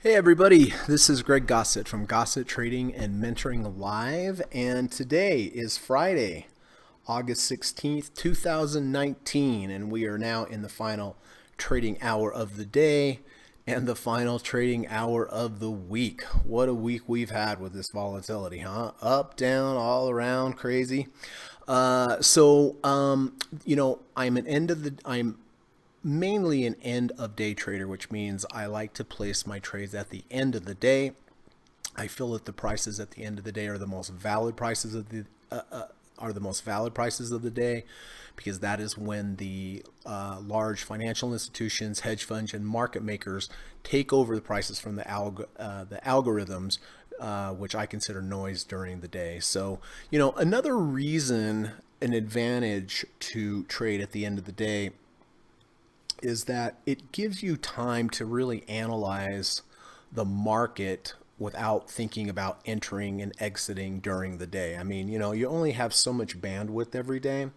Hey everybody, this is Greg Gossett from Gossett Trading and Mentoring Live, and today is Friday, August 16th, 2019, and we are now in the final trading hour of the day and the final trading hour of the week. What a week we've had with this volatility, huh? Up, down, all around, crazy. I'm mainly an end of day trader, which means I like to place my trades at the end of the day. I feel that the prices at the end of the day are the most valid prices of the day, because that is when the large financial institutions, hedge funds, and market makers take over the prices from the algorithms, which I consider noise during the day. So, another reason, an advantage to trade at the end of the day is that it gives you time to really analyze the market without thinking about entering and exiting during the day. I mean, you only have so much bandwidth every day.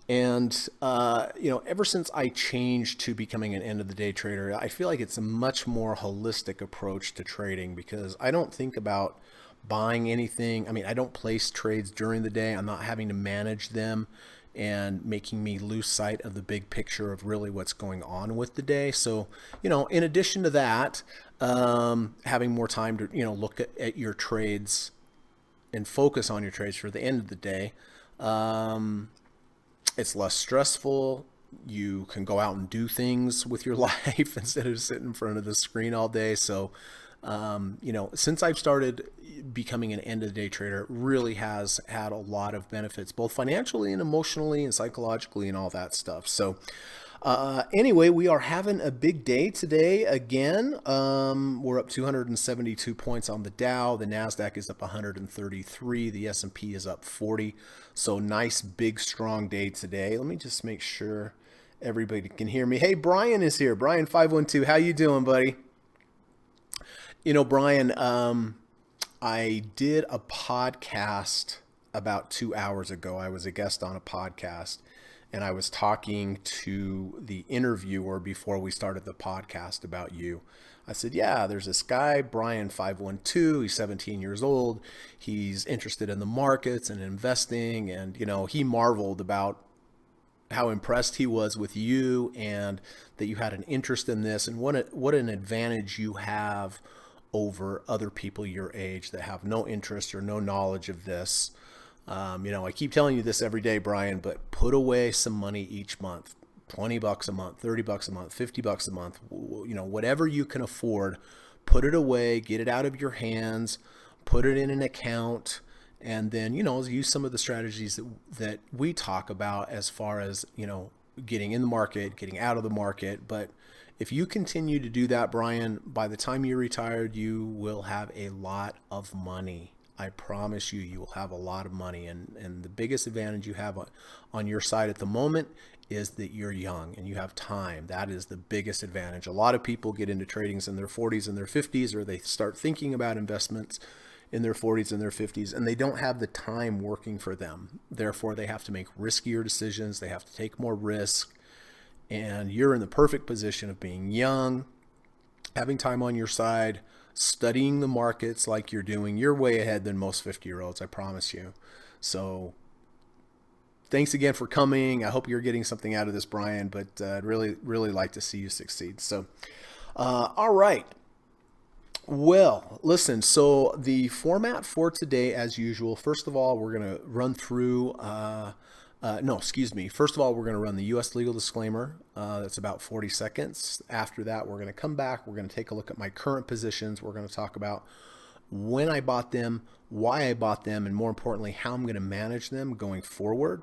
And, ever since I changed to becoming an end of the day trader, I feel like it's a much more holistic approach to trading, because I don't think about buying anything. I mean, I don't place trades during the day. I'm not having to manage them and making me lose sight of the big picture of really what's going on with the day. So, in addition to that, having more time to, look at your trades and focus on your trades for the end of the day, it's less stressful. You can go out and do things with your life instead of sitting in front of the screen all day. So, since I've started becoming an end of the day trader, it really has had a lot of benefits, both financially and emotionally and psychologically and all that stuff. So, anyway, we are having a big day today again. We're up 272 points on the Dow. The NASDAQ is up 133. The S&P is up 40. So nice, big, strong day today. Let me just make sure everybody can hear me. Hey, Brian is here. Brian 512. How you doing, buddy? Brian, I did a podcast about 2 hours ago. I was a guest on a podcast, and I was talking to the interviewer before we started the podcast about you. I said, yeah, there's this guy, Brian 512. He's 17 years old. He's interested in the markets and investing. And, he marveled about how impressed he was with you, and that you had an interest in this, and what an advantage you have over other people your age that have no interest or no knowledge of this. I keep telling you this every day, Brian, but put away some money each month. $20 a month, $30 a month, $50 a month, whatever you can afford, put it away, get it out of your hands, put it in an account, and then, use some of the strategies that we talk about as far as, getting in the market, getting out of the market. But if you continue to do that, Brian, by the time you're retired, you will have a lot of money. I promise you, you will have a lot of money. And the biggest advantage you have on your side at the moment is that you're young and you have time. That is the biggest advantage. A lot of people get into tradings in their 40s and their 50s, or they start thinking about investments in their 40s and their 50s, and they don't have the time working for them. Therefore, they have to make riskier decisions. They have to take more risk. And you're in the perfect position of being young, having time on your side, studying the markets like you're doing. You're way ahead than most 50-year-olds, I promise you. So thanks again for coming. I hope you're getting something out of this, Brian, but I'd really, really like to see you succeed. So, all right. Well, listen, so the format for today, as usual, first of all, we're going to run through, First of all, we're going to run the U.S. legal disclaimer. That's about 40 seconds. After that, we're going to come back. We're going to take a look at my current positions. We're going to talk about when I bought them, why I bought them, and more importantly, how I'm going to manage them going forward.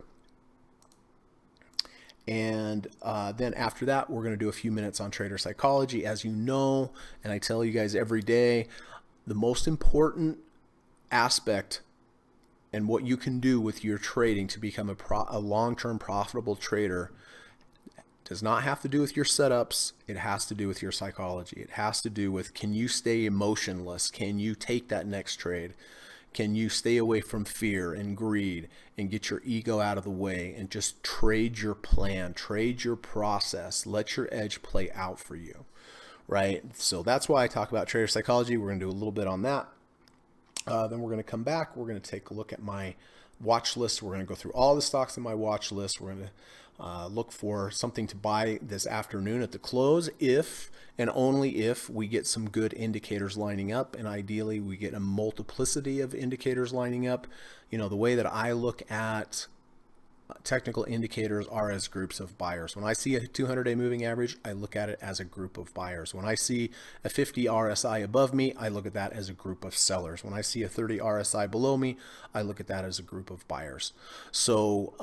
And then after that, we're going to do a few minutes on trader psychology. As you know, and I tell you guys every day, the most important aspect and what you can do with your trading to become a long-term profitable trader does not have to do with your setups. It has to do with your psychology. It has to do with, can you stay emotionless? Can you take that next trade? Can you stay away from fear and greed and get your ego out of the way and just trade your plan, trade your process, let your edge play out for you, right? So that's why I talk about trader psychology. We're going to do a little bit on that. Then we're going to come back. We're going to take a look at my watch list. We're going to go through all the stocks in my watch list. We're going to look for something to buy this afternoon at the close if and only if we get some good indicators lining up, and ideally we get a multiplicity of indicators lining up. The way that I look at technical indicators are as groups of buyers. When I see a 200-day moving average, I look at it as a group of buyers. When I see a 50 RSI above me, I look at that as a group of sellers. When I see a 30 RSI below me, I look at that as a group of buyers. So,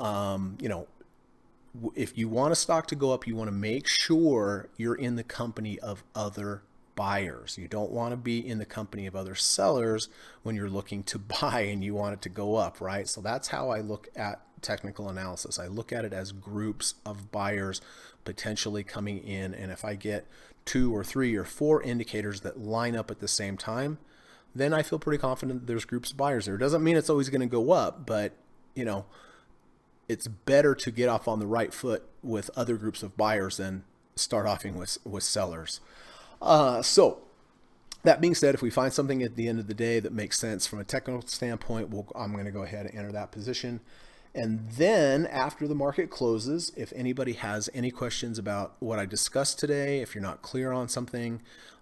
if you want a stock to go up, you want to make sure you're in the company of other buyers. You don't want to be in the company of other sellers when you're looking to buy and you want it to go up, right? So that's how I look at technical analysis. I look at it as groups of buyers potentially coming in, and if I get 2 or 3 or 4 indicators that line up at the same time, then I feel pretty confident that there's groups of buyers there. It doesn't mean it's always going to go up, but it's better to get off on the right foot with other groups of buyers than start off with sellers. So that being said, if we find something at the end of the day that makes sense from a technical standpoint, I'm going to go ahead and enter that position. And then after the market closes, if anybody has any questions about what I discussed today, if you're not clear on something,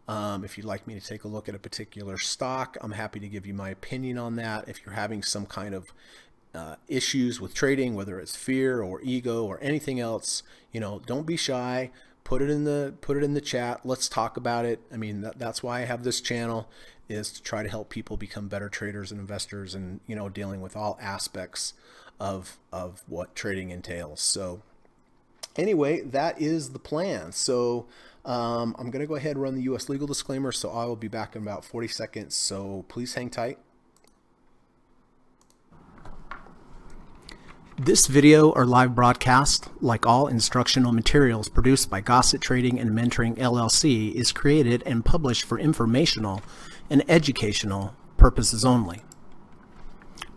if you'd like me to take a look at a particular stock, I'm happy to give you my opinion on that. If you're having some kind of issues with trading, whether it's fear or ego or anything else, don't be shy. Put it in the chat. Let's talk about it. I mean, that's why I have this channel, is to try to help people become better traders and investors, and dealing with all aspects of what trading entails. So anyway, that is the plan. So I'm going to go ahead and run the U.S. legal disclaimer. So I will be back in about 40 seconds. So please hang tight. This video or live broadcast, like all instructional materials produced by Gossett Trading and Mentoring LLC, is created and published for informational and educational purposes only.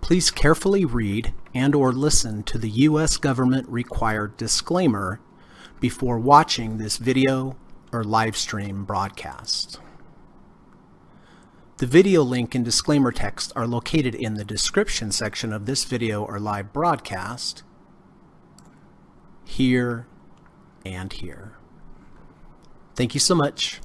Please carefully read and/or listen to the U.S. government required disclaimer before watching this video or live stream broadcast. The video link and disclaimer text are located in the description section of this video or live broadcast, here and here. Thank you so much.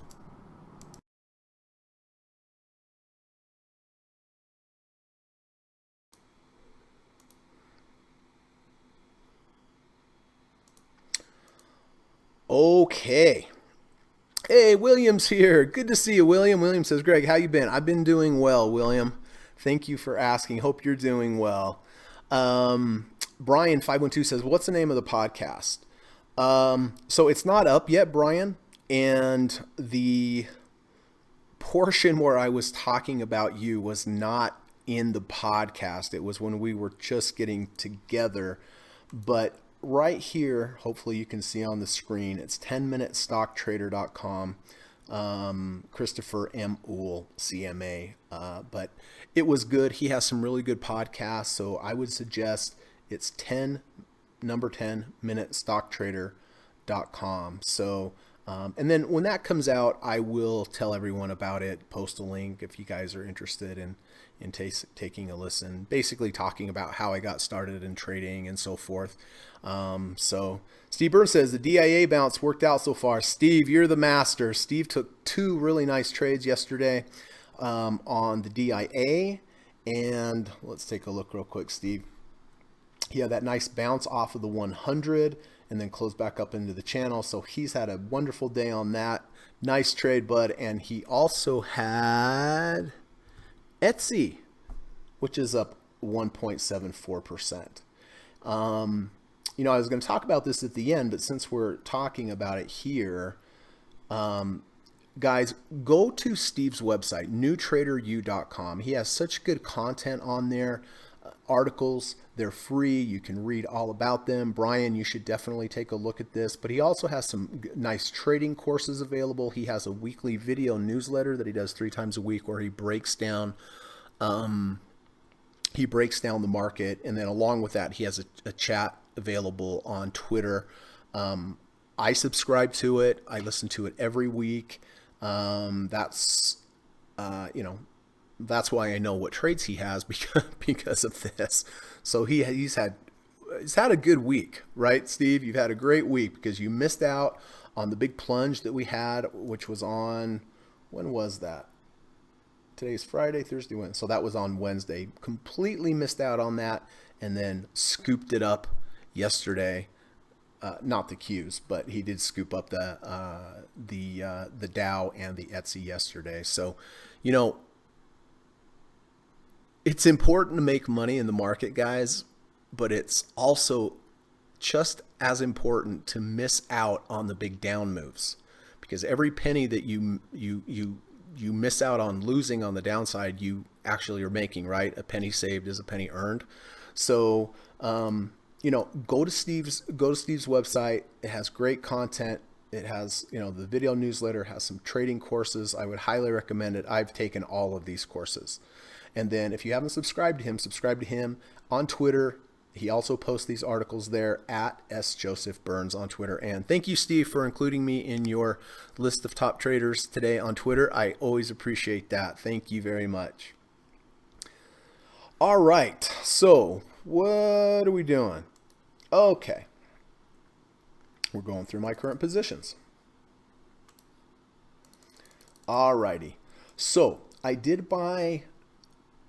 Okay. Hey, William's here. Good to see you, William. William says, Greg, how you been? I've been doing well, William. Thank you for asking. Hope you're doing well. Brian512 says, what's the name of the podcast? So it's not up yet, Brian. And the portion where I was talking about you was not in the podcast. It was when we were just getting together. But right here, hopefully you can see on the screen, it's 10minutestocktrader.com, Christopher M. Uhl, CMA. But it was good. He has some really good podcasts. So I would suggest it's 10minutestocktrader.com. So, and then when that comes out, I will tell everyone about it, post a link if you guys are interested in taking a listen, basically talking about how I got started in trading and so forth. So Steve Burns says the DIA bounce worked out so far. Steve, you're the master. Steve took 2 really nice trades yesterday on the DIA, and let's take a look real quick, Steve. He had that nice bounce off of the 100 and then closed back up into the channel. So he's had a wonderful day on that. Nice trade, bud. And he also had Etsy, which is up 1.74%. I was going to talk about this at the end, but since we're talking about it here, guys, go to Steve's website, newtraderu.com. He has such good content on there, articles. They're free. You can read all about them. Brian, you should definitely take a look at this, but he also has some nice trading courses available. He has a weekly video newsletter that he does 3 times a week where he breaks down the market. And then along with that, he has a chat available on Twitter. I subscribe to it. I listen to it every week. That's you know, that's why I know what trades he has because of this. So he's had a good week, right, Steve? You've had a great week because you missed out on the big plunge that we had, which was on, when was that? Today's Friday, Thursday, Wednesday. So that was on Wednesday. Completely missed out on that, and then scooped it up yesterday. Not the Qs, but he did scoop up the Dow and the Etsy yesterday. So, you know, it's important to make money in the market, guys, but it's also just as important to miss out on the big down moves, because every penny that you miss out on losing on the downside, you actually are making, right? A penny saved is a penny earned. So, you know, go to Steve's website. It has great content. It has, you know, the video newsletter, has some trading courses. I would highly recommend it. I've taken all of these courses. And then if you haven't subscribed to him, subscribe to him on Twitter. He also posts these articles there at S. Joseph Burns on Twitter. And thank you, Steve, for including me in your list of top traders today on Twitter. I always appreciate that. Thank you very much. All right. So what are we doing? Okay. We're going through my current positions. All righty. So I did buy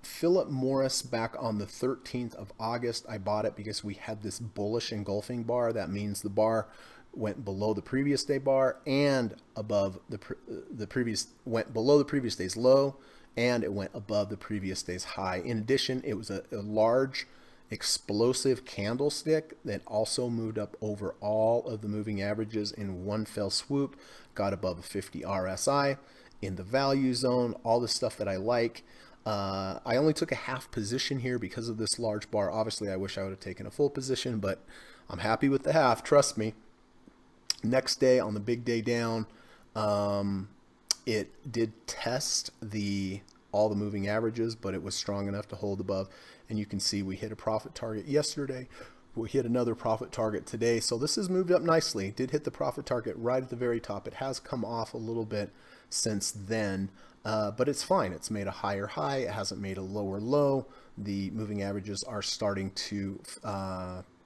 Philip Morris back on the 13th of August. I bought it because we had this bullish engulfing bar. That means the bar went below the previous day bar and above went below the previous day's low, and it went above the previous day's high. In addition, it was a large explosive candlestick that also moved up over all of the moving averages in one fell swoop, got above a 50 RSI in the value zone, all the stuff that I like. I only took a half position here because of this large bar. Obviously, I wish I would have taken a full position, but I'm happy with the half. Trust me. Next day on the big day down, it did test all the moving averages, but it was strong enough to hold above. And you can see we hit a profit target yesterday. We hit another profit target today. So this has moved up nicely. Did hit the profit target right at the very top. It has come off a little bit since then. But it's fine. It's made a higher high. It hasn't made a lower low. The moving averages are starting to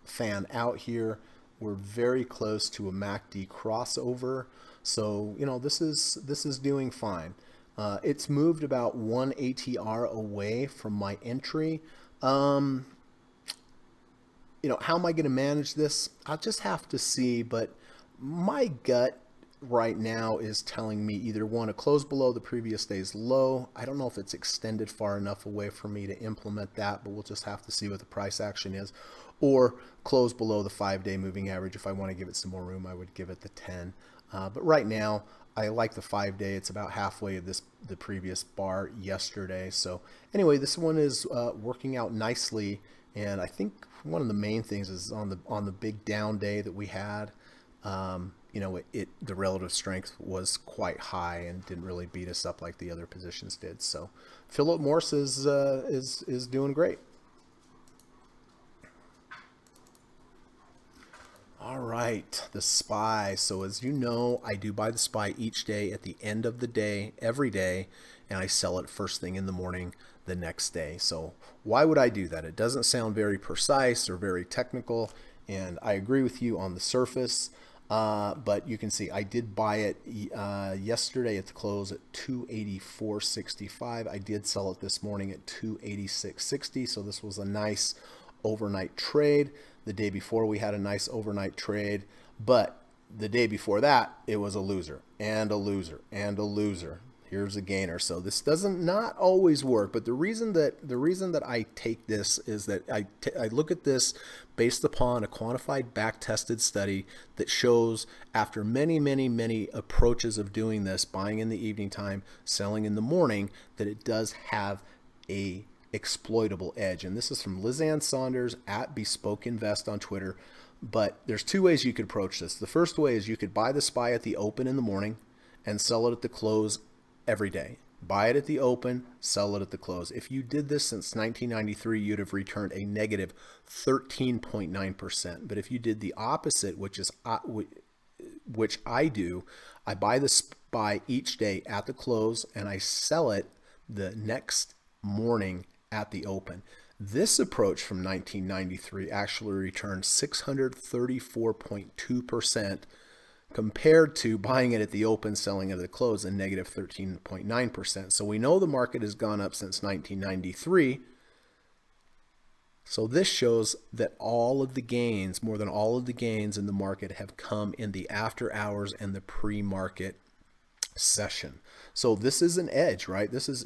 fan out here. We're very close to a MACD crossover. So, you know, this is doing fine. It's moved about 1 ATR away from my entry. You know, how am I going to manage this? I'll just have to see, but my gut right now is telling me either one, to close below the previous day's low. I don't know if it's extended far enough away for me to implement that, but we'll just have to see what the price action is, or close below the 5-day moving average. If I want to give it some more room, I would give it the 10. But right now, I like the 5-day. It's about halfway of the previous bar yesterday. So anyway, this one is working out nicely, and I think one of the main things is on the big down day that we had. You know, the relative strength was quite high and didn't really beat us up like the other positions did. So Philip Morris is doing great. All right, the SPY. So as you know, I do buy the SPY each day at the end of the day, every day, and I sell it first thing in the morning the next day. So why would I do that? It doesn't sound very precise or very technical, and I agree with you on the surface. But you can see I did buy it yesterday at the close at 284.65. I did sell it this morning at 286.60. So this was a nice overnight trade. The day before we had a nice overnight trade, but the day before that it was a loser and a loser and a loser. Here's a gainer. So this doesn't not always work, but the reason that I take this is that I look at this based upon a quantified back-tested study that shows after many approaches of doing this, buying in the evening time, selling in the morning, that it does have a exploitable edge. And this is from Lizanne Saunders at Bespoke Invest on Twitter. But there's two ways you could approach this. The first way is you could buy the SPY at the open in the morning and sell it at the close every day. Buy it at the open, sell it at the close. If you did this since 1993, you'd have returned a negative 13.9%. But if you did the opposite, which I do, I buy the buy each day at the close and I sell it the next morning at the open. This approach from 1993 actually returned 634.2% compared to buying it at the open, selling it at the close, and negative 13.9%. So we know the market has gone up since 1993. So this shows that all of the gains, more than all of the gains in the market, have come in the after hours and the pre-market session. So this is an edge, right? This is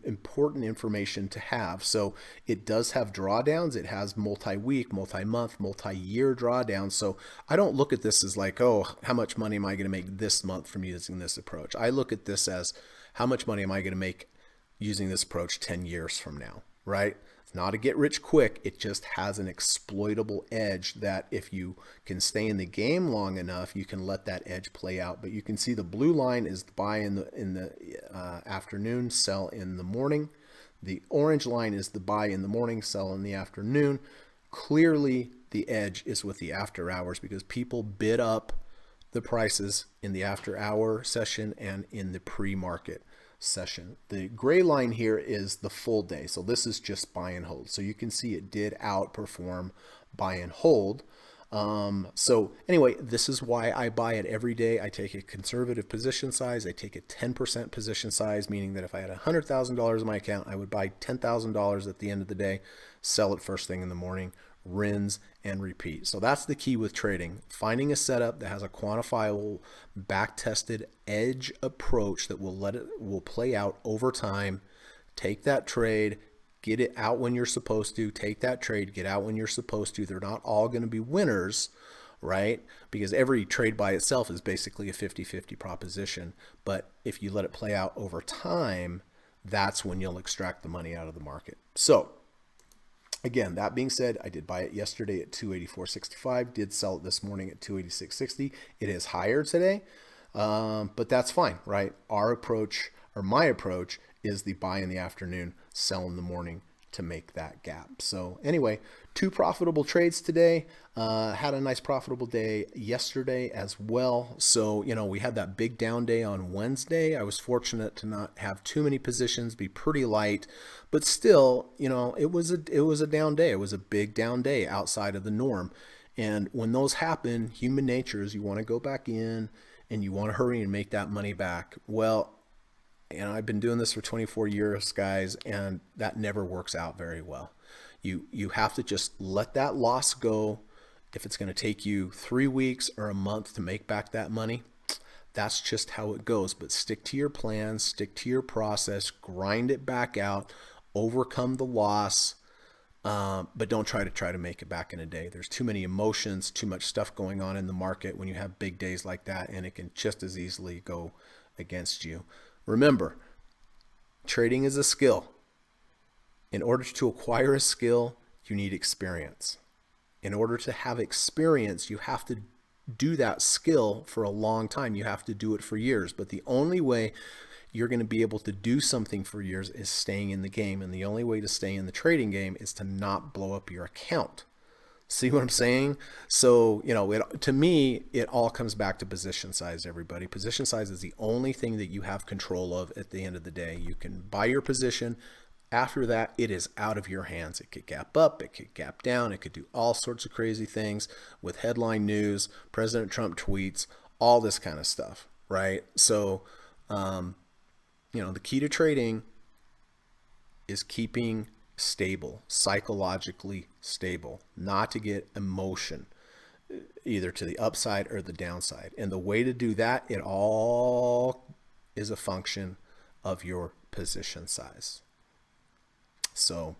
important information to have. So it does have drawdowns. It has multi-week, multi-month, multi-year drawdowns. So I don't look at this as like, oh, how much money am I going to make this month from using this approach? I look at this as how much money am I going to make using this approach 10 years from now, right? It's not a get rich quick. It just has an exploitable edge that if you can stay in the game long enough, you can let that edge play out. But you can see the blue line is the buy in the afternoon, sell in the morning. The orange line is the buy in the morning, sell in the afternoon. Clearly, the edge is with the after hours because people bid up the prices in the after hour session and in the pre-market session. The gray line here is the full day. So this is just buy and hold. So you can see it did outperform buy and hold. So anyway, this is why I buy it every day. I take a conservative position size. I take a 10% position size, meaning that if I had $100,000 in my account, I would buy $10,000 at the end of the day, sell it first thing in the morning, rinse and repeat. So that's the key with trading, finding a setup that has a quantifiable, back-tested edge approach that will play out over time. Take that trade, get it out when you're supposed to, take that trade, get out when you're supposed to. They're not all going to be winners, right? Because every trade by itself is basically a 50-50 proposition. But if you let it play out over time, that's when you'll extract the money out of the market. So again, that being said, I did buy it yesterday at 284.65, did sell it this morning at 286.60. It is higher today, but that's fine, right? Our approach, or my approach, is the buy in the afternoon, sell in the morning to make that gap. So anyway, 2 profitable trades today. Had a nice profitable day yesterday as well. So, you know, we had that big down day on Wednesday. I was fortunate to not have too many positions, be pretty light, but still, you know, it was a down day. It was a big down day outside of the norm. And when those happen, human nature is you want to go back in and you want to hurry and make that money back. Well, and I've been doing this for 24 years, guys, and that never works out very well. You have to just let that loss go. If it's going to take you 3 weeks or a month to make back that money, that's just how it goes. But stick to your plan, stick to your process, grind it back out, overcome the loss, but don't try to make it back in a day. There's too many emotions, too much stuff going on in the market when you have big days like that, and it can just as easily go against you. Remember, trading is a skill. In order to acquire a skill, you need experience. In order to have experience, you have to do that skill for a long time. You have to do it for years. But the only way you're going to be able to do something for years is staying in the game. And the only way to stay in the trading game is to not blow up your account. See what I'm saying? So, you know, to me, it all comes back to position size, everybody. Position size is the only thing that you have control of at the end of the day. You can buy your position. After that, it is out of your hands. It could gap up, it could gap down, it could do all sorts of crazy things with headline news, President Trump tweets, all this kind of stuff, right? So, you know, the key to trading is keeping stable, psychologically stable, not to get emotion either to the upside or the downside. And the way to do that, it all is a function of your position size. So,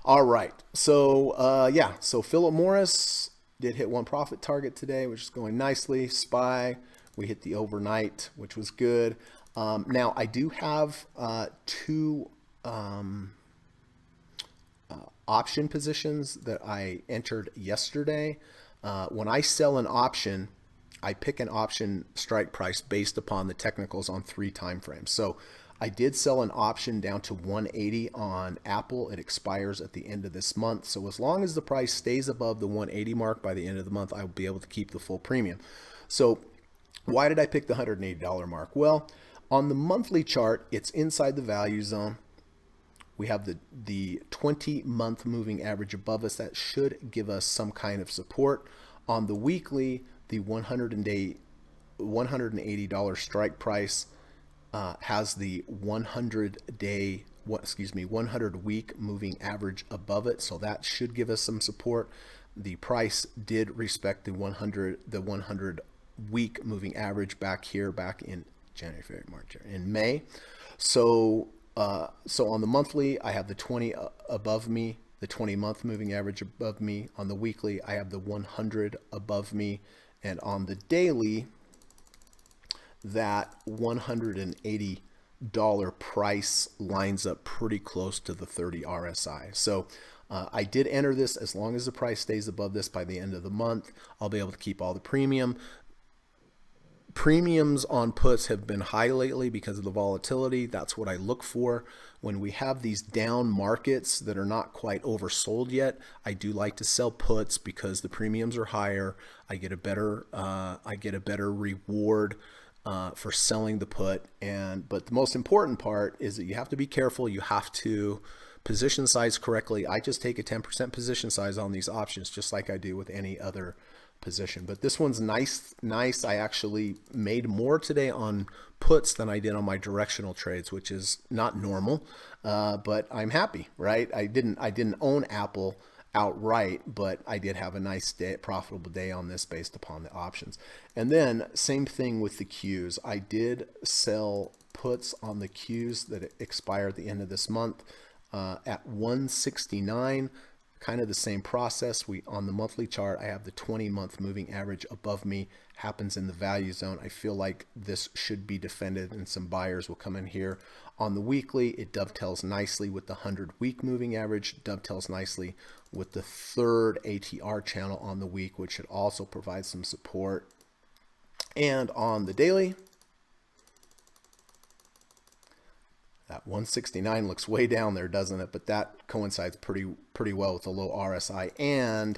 all right. So, yeah. So Philip Morris did hit 1 profit target today, which is going nicely. SPY, we hit the overnight, which was good. Now I do have 2 option positions that I entered yesterday. When I sell an option, I pick an option strike price based upon the technicals on 3 time frames. So I did sell an option down to 180 on Apple. It expires at the end of this month. So as long as the price stays above the 180 mark by the end of the month, I will be able to keep the full premium. So Why did I pick the $180 mark? Well, on the monthly chart, it's inside the value zone. We have the 20-month moving average above us. That should give us some kind of support. On the weekly, the $180 strike price has the 100 week moving average above it. So that should give us some support. The price did respect the 100 week moving average back in January, February, March, in May. So on the monthly, I have the 20 above me, the 20-month moving average above me. On the weekly, I have the 100 above me. And on the daily, that $180 price lines up pretty close to the 30 RSI. So I did enter this. As long as the price stays above this by the end of the month, I'll be able to keep all the premium. Premiums on puts have been high lately because of the volatility. That's what I look for. When we have these down markets that are not quite oversold yet, I do like to sell puts because the premiums are higher. I get a better reward for selling the put. But the most important part is that you have to be careful. You have to position size correctly. I just take a 10% position size on these options, just like I do with any other position. But this one's nice. I actually made more today on puts than I did on my directional trades, which is not normal, but I'm happy, right? I didn't own Apple outright, but I did have a nice day, profitable day on this based upon the options. And then same thing with the Qs. I did sell puts on the Qs that expire at the end of this month at 169. Kind of the same process. On the monthly chart, I have the 20-month moving average above me, happens in the value zone. I feel like this should be defended and some buyers will come in here. On the weekly, it dovetails nicely with the 100-week moving average, dovetails nicely with the third ATR channel on the week, which should also provide some support. And on the daily, that 169 looks way down there, doesn't it? But that coincides pretty well with the low RSI and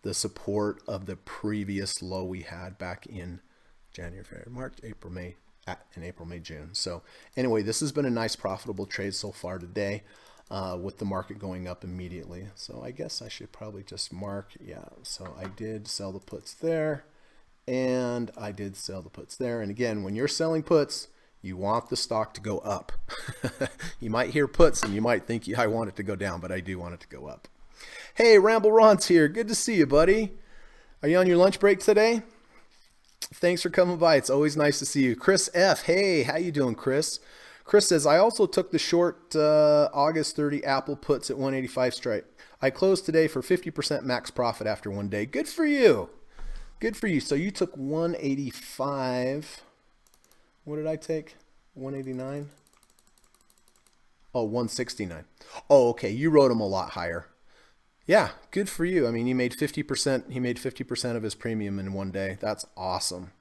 the support of the previous low we had back in January, February, March, April, May, June. So anyway, this has been a nice profitable trade so far today with the market going up immediately. So I guess I should probably just mark, yeah. So I did sell the puts there and I did sell the puts there. And again, when you're selling puts, you want the stock to go up. You might hear puts and you might think, I want it to go down, but I do want it to go up. Hey, Ramble Ron's here. Good to see you, buddy. Are you on your lunch break today? Thanks for coming by. It's always nice to see you. Chris F. Hey, how you doing, Chris? Chris says, I also took the short August 30 Apple puts at 185 strike. I closed today for 50% max profit after one day. Good for you. Good for you. So you took 185. What did I take? 189? Oh, 169. Oh, okay. You wrote him a lot higher. Yeah, good for you. I mean, he made 50%. He made 50% of his premium in one day. That's awesome.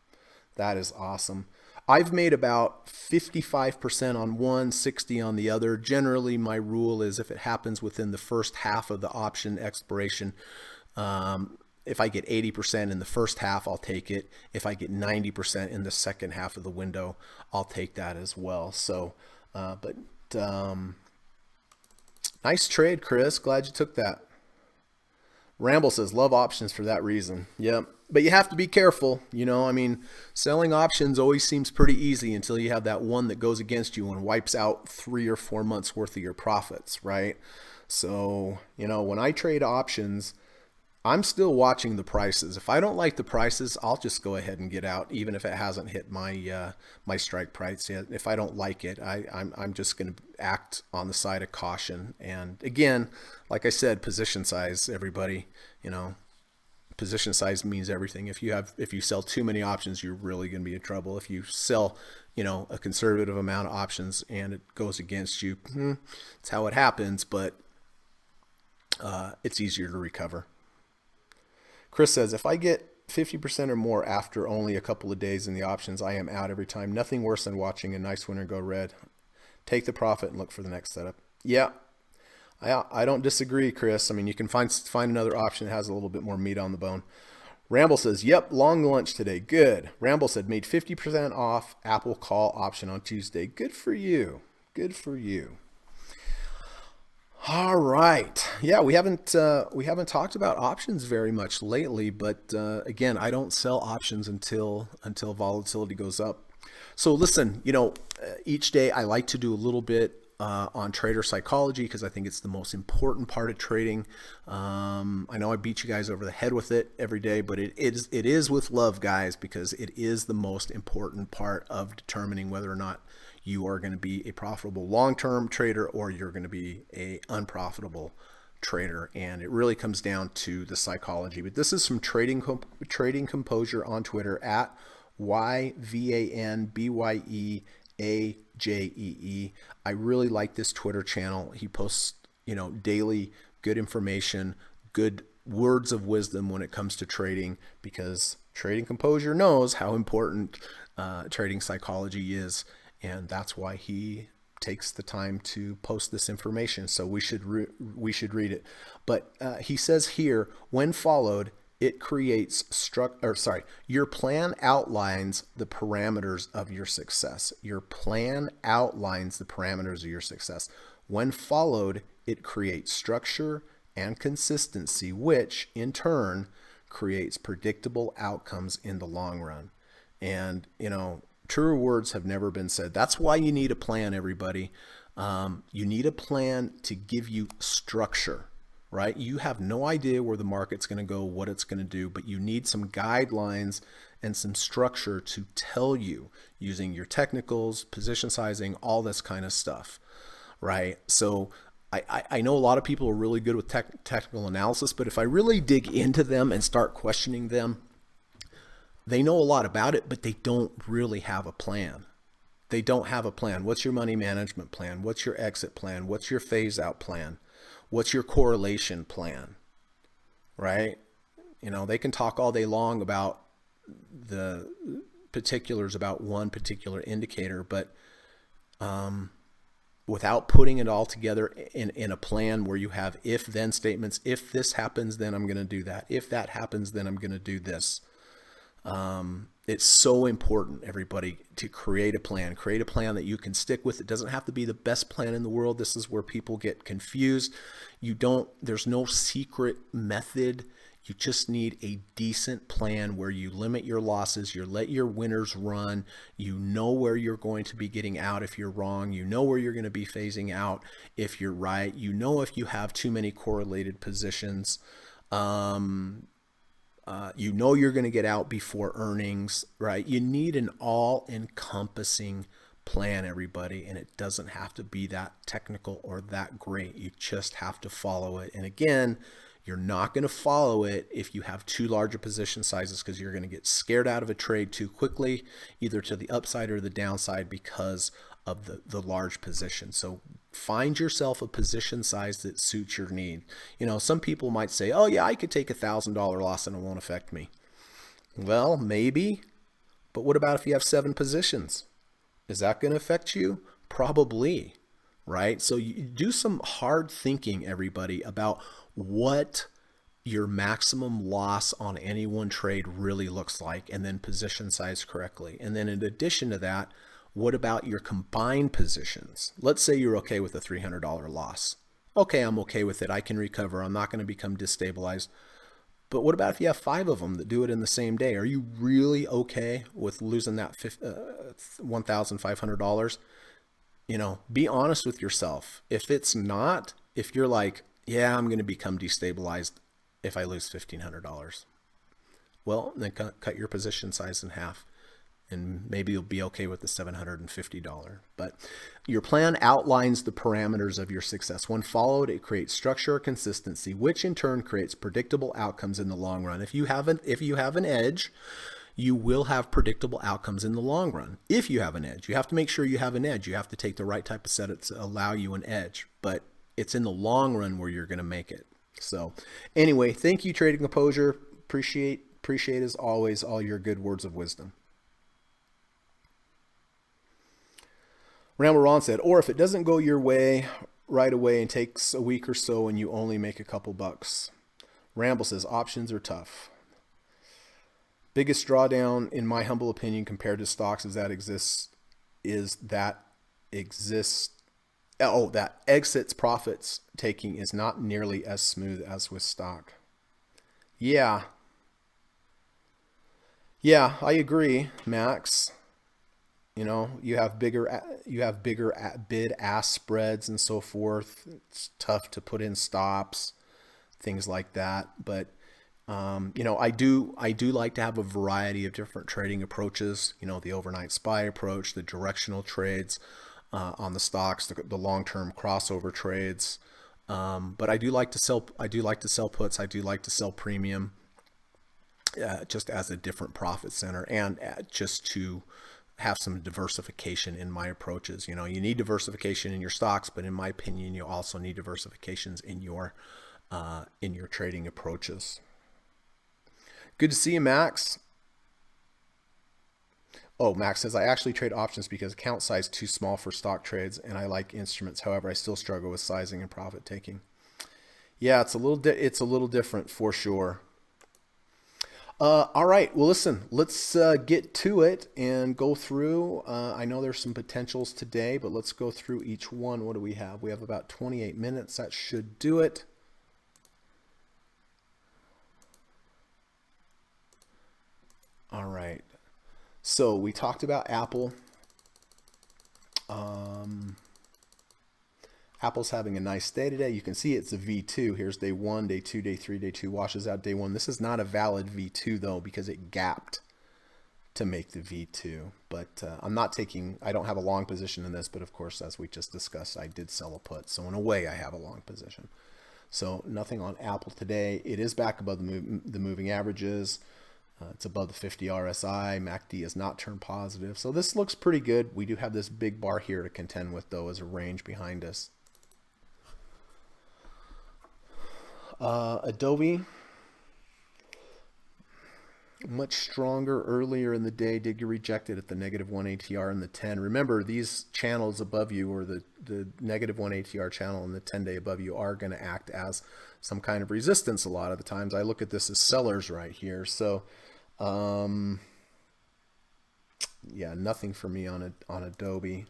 That is awesome. I've made about 55% on one, 60 on the other. Generally, my rule is if it happens within the first half of the option expiration, if I get 80% in the first half, I'll take it. If I get 90% in the second half of the window, I'll take that as well. So, nice trade, Chris. Glad you took that. Ramble says, love options for that reason. Yep. But you have to be careful. You know, I mean, selling options always seems pretty easy until you have that one that goes against you and wipes out 3 or 4 months worth of your profits, right? So, you know, when I trade options, I'm still watching the prices. If I don't like the prices, I'll just go ahead and get out, even if it hasn't hit my my strike price yet. If I don't like it, I'm just going to act on the side of caution. And again, like I said, position size, everybody, you know, position size means everything. If you sell too many options, you're really going to be in trouble. If you sell, you know, a conservative amount of options and it goes against you, it's how it happens, but it's easier to recover. Chris says, if I get 50% or more after only a couple of days in the options, I am out every time. Nothing worse than watching a nice winner go red. Take the profit and look for the next setup. Yeah, I don't disagree, Chris. I mean, you can find another option that has a little bit more meat on the bone. Ramble says, yep, long lunch today. Good. Ramble said, made 50% off Apple call option on Tuesday. Good for you. Good for you. All right. Yeah, we haven't talked about options very much lately, but again, I don't sell options until volatility goes up. So listen, each day I like to do a little bit on trader psychology because I think it's the most important part of trading. I know I beat you guys over the head with it every day, but it is with love, guys, because it is the most important part of determining whether or not you are going to be a profitable long-term trader or you're going to be a unprofitable trader. And it really comes down to the psychology. But this is from Trading Composure on Twitter at YVANBYEAJEE. I really like this Twitter channel. He posts, daily good information, good words of wisdom when it comes to trading, because Trading Composure knows how important trading psychology is. And that's why he takes the time to post this information. So we should read it. But he says here, when followed, it creates your plan outlines the parameters of your success. Your plan outlines the parameters of your success. When followed, it creates structure and consistency, which in turn creates predictable outcomes in the long run. And, truer words have never been said. That's why you need a plan, everybody. You need a plan to give you structure, right? You have no idea where the market's going to go, what it's going to do, but you need some guidelines and some structure to tell you using your technicals, position sizing, all this kind of stuff, right? So I know a lot of people are really good with technical analysis, but if I really dig into them and start questioning them, they know a lot about it, but they don't really have a plan. They don't have a plan. What's your money management plan? What's your exit plan? What's your phase out plan? What's your correlation plan? Right? They can talk all day long about the particulars about one particular indicator, but without putting it all together in a plan where you have if-then statements. If this happens, then I'm going to do that. If that happens, then I'm going to do this. It's so important, everybody, to create a plan that you can stick with. It doesn't have to be the best plan in the world. This is where people get confused. There's no secret method. You just need a decent plan where you limit your losses, you let your winners run, you know where you're going to be getting out if you're wrong, you know where you're going to be phasing out if you're right, if you have too many correlated positions. You're going to get out before earnings, right? You need an all-encompassing plan, everybody, and it doesn't have to be that technical or that great. You just have to follow it. And again, you're not going to follow it if you have too large a position sizes, because you're going to get scared out of a trade too quickly, either to the upside or the downside because of the large position. So find yourself a position size that suits your need. Some people might say, oh yeah, I could take $1,000 loss and it won't affect me. Well, maybe, but what about if you have 7 positions? Is that going to affect you? Probably, right? So you do some hard thinking, everybody, about what your maximum loss on any one trade really looks like, and then position size correctly. And then in addition to that, what about your combined positions? Let's say you're okay with a $300 loss. Okay, I'm okay with it. I can recover. I'm not going to become destabilized. But what about if you have 5 of them that do it in the same day? Are you really okay with losing that $1,500? Be honest with yourself. If it's not, if you're like, yeah, I'm going to become destabilized if I lose $1,500, well, then cut your position size in half. And maybe you'll be okay with the $750. But your plan outlines the parameters of your success. When followed, it creates structure or consistency, which in turn creates predictable outcomes in the long run. If you have an edge, you will have predictable outcomes in the long run. If you have an edge, you have to make sure you have an edge. You have to take the right type of setup to allow you an edge. But it's in the long run where you're going to make it. So anyway, thank you, Trading Composure. Appreciate as always all your good words of wisdom. Ramble Ron said, or if it doesn't go your way right away and takes a week or so and you only make a couple bucks. Ramble says, options are tough. Biggest drawdown, in my humble opinion, compared to stocks is that exits profits taking is not nearly as smooth as with stock. Yeah, yeah, I agree, Max. You have bigger bid ask spreads and so forth. It's tough to put in stops, things like that. But I do like to have a variety of different trading approaches. The overnight SPY approach, the directional trades on the stocks, the long-term crossover trades. But I do like to sell. I do like to sell puts. I do like to sell premium, just as a different profit center, and just to have some diversification in my approaches. You need diversification in your stocks, but in my opinion, you also need diversifications in your trading approaches. Good to see you, Max. Oh, Max says, I actually trade options because account size too small for stock trades, and I like instruments. However, I still struggle with sizing and profit taking. Yeah, it's a little different for sure. All right. Well, listen, let's get to it and go through. I know there's some potentials today, but let's go through each one. What do we have? We have about 28 minutes. That should do it. All right. So we talked about Apple. Apple's having a nice day today. You can see it's a V2. Here's day 1, day 2, day 3, day 2 washes out day 1. This is not a valid V2 though, because it gapped to make the V2. But I don't have a long position in this, but of course, as we just discussed, I did sell a put. So in a way, I have a long position. So nothing on Apple today. It is back above the moving averages. It's above the 50 RSI. MACD has not turned positive. So this looks pretty good. We do have this big bar here to contend with, though, as a range behind us. Adobe, much stronger earlier in the day, did get rejected at the -1 ATR and the 10. Remember, these channels above you, or the -1 ATR channel and the 10-day above you, are going to act as some kind of resistance a lot of the times. I look at this as sellers right here. So yeah, nothing for me on Adobe.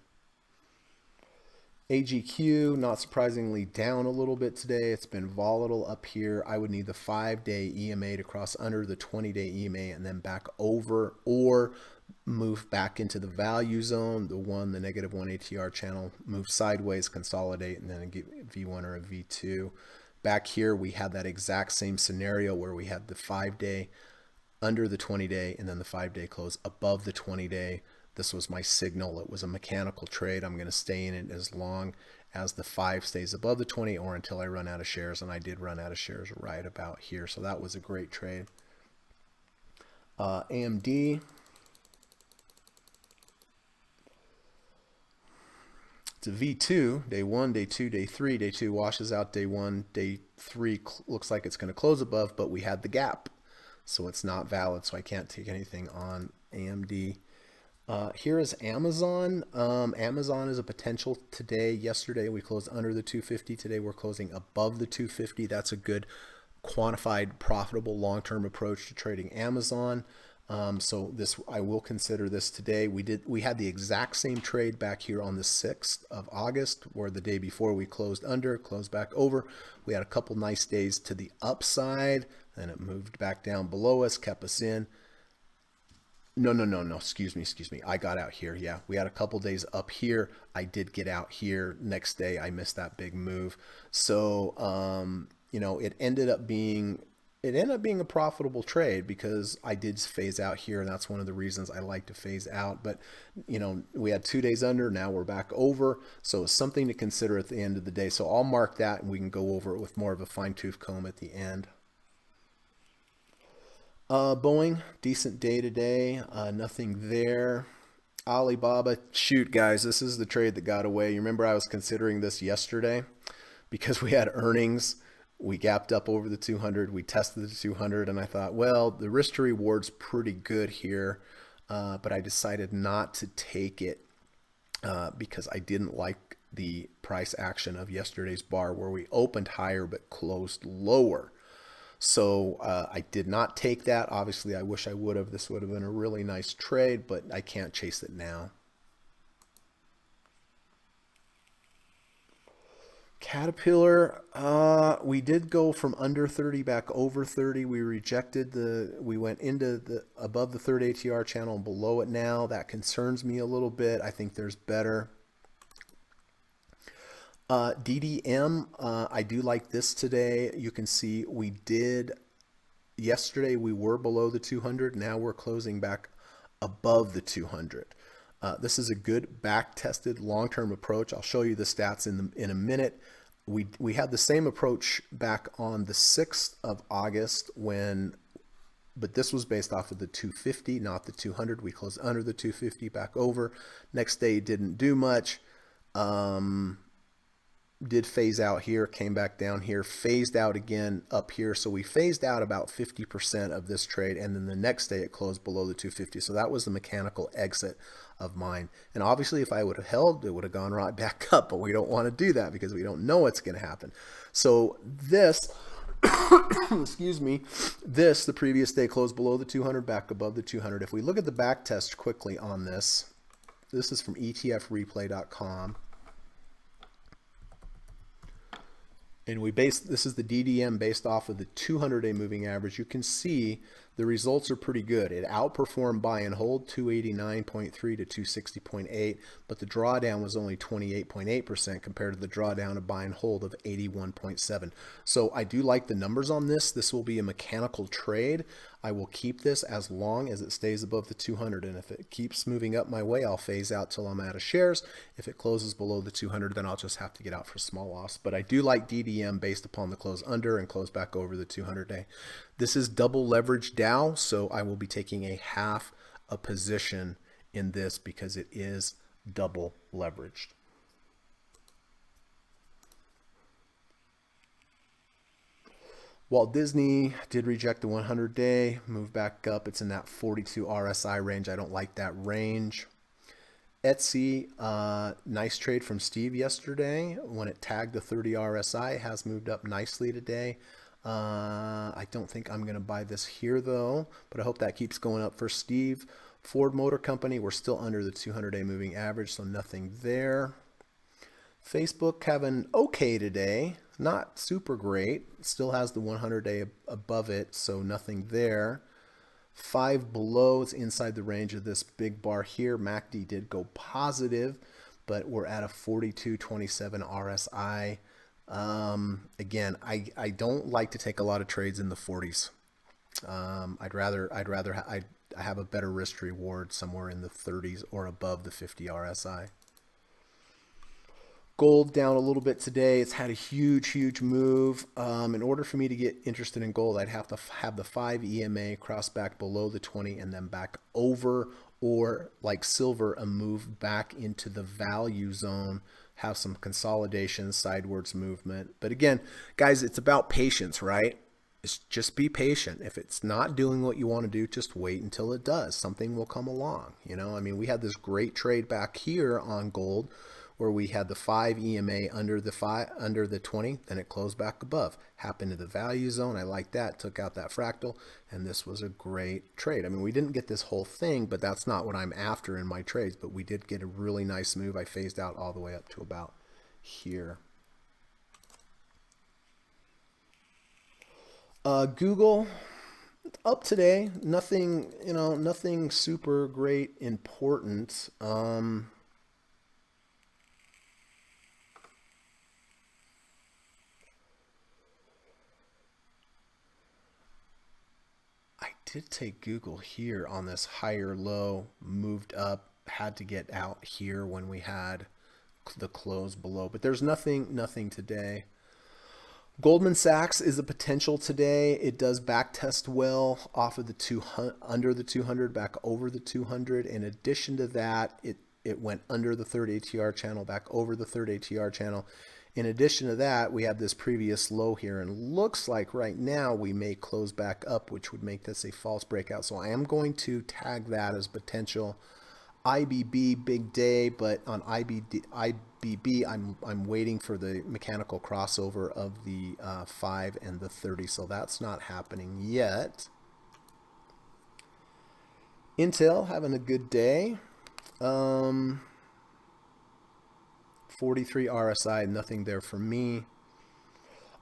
AGQ, not surprisingly, down a little bit today. It's been volatile up here. I would need the 5-day EMA to cross under the 20-day EMA and then back over, or move back into the value zone. The -1 ATR channel, move sideways, consolidate, and then get V1 or a V2. Back here, we had that exact same scenario where we had the 5-day under the 20-day and then the 5-day close above the 20-day. This was my signal. It was a mechanical trade. I'm going to stay in it as long as the 5 stays above the 20 or until I run out of shares. And I did run out of shares right about here. So that was a great trade. AMD. It's a V2, day 1, day 2, day 3. Day 2 washes out day 1. Day 3 looks like it's going to close above, but we had the gap. So it's not valid. So I can't take anything on AMD. Here is Amazon. Amazon is a potential today. Yesterday we closed under the 250. Today we're closing above the 250. That's a good quantified, profitable long-term approach to trading Amazon. So I will consider this today. We had the exact same trade back here on the 6th of August, where the day before we closed under, closed back over. We had a couple nice days to the upside, then it moved back down below us, kept us in. No. Excuse me. I got out here. Yeah, we had a couple days up here. I did get out here. Next day, I missed that big move. So, it ended up being a profitable trade because I did phase out here, and that's one of the reasons I like to phase out. But, we had 2 days under. Now we're back over. So it's something to consider at the end of the day. So I'll mark that, and we can go over it with more of a fine-tooth comb at the end. Boeing, decent day today. Nothing there. Alibaba, shoot, guys, this is the trade that got away. You remember I was considering this yesterday because we had earnings. We gapped up over the 200. We tested the 200, and I thought, well, the risk to reward's pretty good here, but I decided not to take it because I didn't like the price action of yesterday's bar where we opened higher but closed lower. So I did not take that. Obviously, I wish I would have. This would have been a really nice trade, but I can't chase it now. Caterpillar, we did go from under 30 back over 30. We went into the above the third ATR channel and below it now. That concerns me a little bit. I think there's better. DDM, I do like this today. You can see yesterday we were below the 200. Now we're closing back above the 200. This is a good back-tested long-term approach. I'll show you the stats in a minute. We had the same approach back on the 6th of August but this was based off of the 250, not the 200. We closed under the 250 back over. Next day didn't do much. Did phase out here, came back down here, phased out again up here. So we phased out about 50% of this trade, and then the next day it closed below the 250. So that was the mechanical exit of mine. And obviously if I would have held, it would have gone right back up, but we don't want to do that because we don't know what's going to happen. So this, excuse me, the previous day closed below the 200, back above the 200. If we look at the back test quickly on this is from etfreplay.com. And this is the DDM based off of the 200-day moving average. You can see the results are pretty good. It outperformed buy and hold 289.3 to 260.8, but the drawdown was only 28.8% compared to the drawdown of buy and hold of 81.7. So I do like the numbers on this. This will be a mechanical trade. I will keep this as long as it stays above the 200, and if it keeps moving up my way, I'll phase out till I'm out of shares. If it closes below the 200, then I'll just have to get out for small loss. But I do like DDM based upon the close under and close back over the 200-day. This is double leveraged Dow, so I will be taking a half a position in this because it is double leveraged. Walt Disney did reject the 100-day, moved back up. It's in that 42 RSI range. I don't like that range. Etsy, nice trade from Steve yesterday. When it tagged the 30 RSI, it has moved up nicely today. I don't think I'm going to buy this here though, but I hope that keeps going up for Steve. Ford Motor Company, we're still under the 200-day moving average, so nothing there. Facebook having okay today, not super great. Still has the 100-day above it, so nothing there. 5 below, it's inside the range of this big bar here. MACD did go positive, but we're at a 42.27 RSI. Again, I don't like to take a lot of trades in the 40s. I have a better risk reward somewhere in the 30s or above the 50 RSI. Gold down a little bit today. It's had a huge move. In order for me to get interested in gold, I'd have to have the 5 EMA cross back below the 20 and then back over, or like silver, a move back into the value zone, have some consolidation, sidewards movement. But again, guys, it's about patience, right? Just be patient. If it's not doing what you want to do, just wait until it does. Something will come along. You know, I mean, we had this great trade back here on gold where we had the 5 EMA under the 20, then it closed back above. Happened to the value zone. I like that. Took out that fractal, and this was a great trade. I mean, we didn't get this whole thing, but that's not what I'm after in my trades. But we did get a really nice move. I phased out all the way up to about here. Google up today. Nothing, nothing super great important. Did take Google here on this higher low, moved up, had to get out here when we had the close below, but there's nothing today. Goldman Sachs is a potential today. It does back test well off of the 200, under the 200, back over the 200. In addition to that, it went under the third ATR channel, back over the third ATR channel. In addition to that, we have this previous low here, and looks like right now we may close back up, which would make this a false breakout. So I am going to tag that as potential. IBB, big day, but on IBB, I'm waiting for the mechanical crossover of the 5 and the 30, so that's not happening yet. Intel having a good day. 43 RSI, nothing there for me.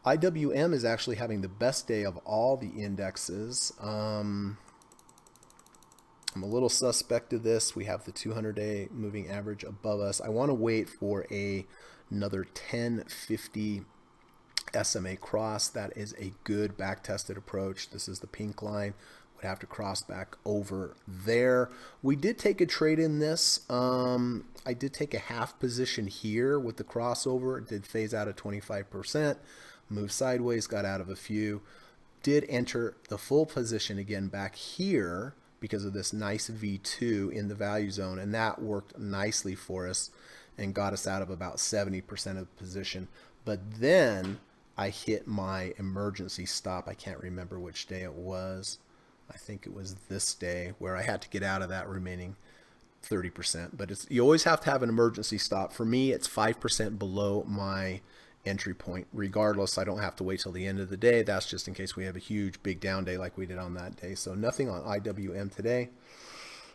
IWM is actually having the best day of all the indexes. I'm a little suspect of this. We have the 200-day moving average above us. I want to wait for another 1050 SMA cross. That is a good back-tested approach. This is the pink line. Would have to cross back over there. We did take a trade in this. I did take a half position here with the crossover. It did phase out at 25%. Moved sideways, got out of a few. Did enter the full position again back here because of this nice V2 in the value zone, and that worked nicely for us and got us out of about 70% of the position. But then I hit my emergency stop. I can't remember which day it was. I think it was this day where I had to get out of that remaining 30%. But you always have to have an emergency stop. For me, it's 5% below my entry point. Regardless, I don't have to wait till the end of the day. That's just in case we have a huge big down day like we did on that day. So nothing on IWM today.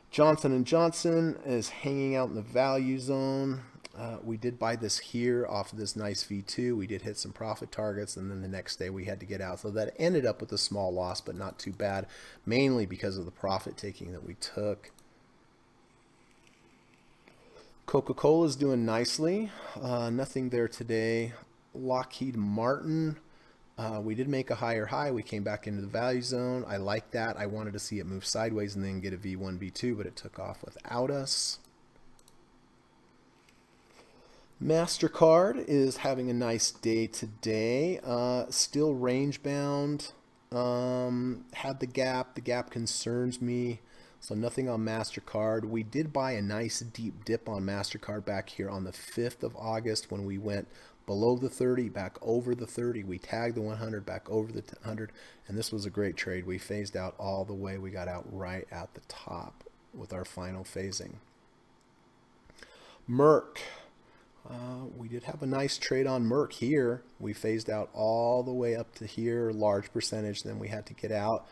Johnson & Johnson is hanging out in the value zone. We did buy this here off of this nice V2. We did hit some profit targets, and then the next day we had to get out. So that ended up with a small loss, but not too bad, mainly because of the profit taking that we took. Coca-Cola is doing nicely. Nothing there today. Lockheed Martin, we did make a higher high. We came back into the value zone. I like that. I wanted to see it move sideways and then get a V1, V2, but it took off without us. MasterCard is having a nice day today. Still range bound. Had the gap. The gap concerns me. So nothing on MasterCard. We did buy a nice deep dip on MasterCard back here on the 5th of August when we went below the 30, back over the 30. We tagged the 100, back over the 100, and this was a great trade. We phased out all the way. We got out right at the top with our final phasing. Merck. We did have a nice trade on Merck here. We phased out all the way up to here, large percentage, then we had to get out.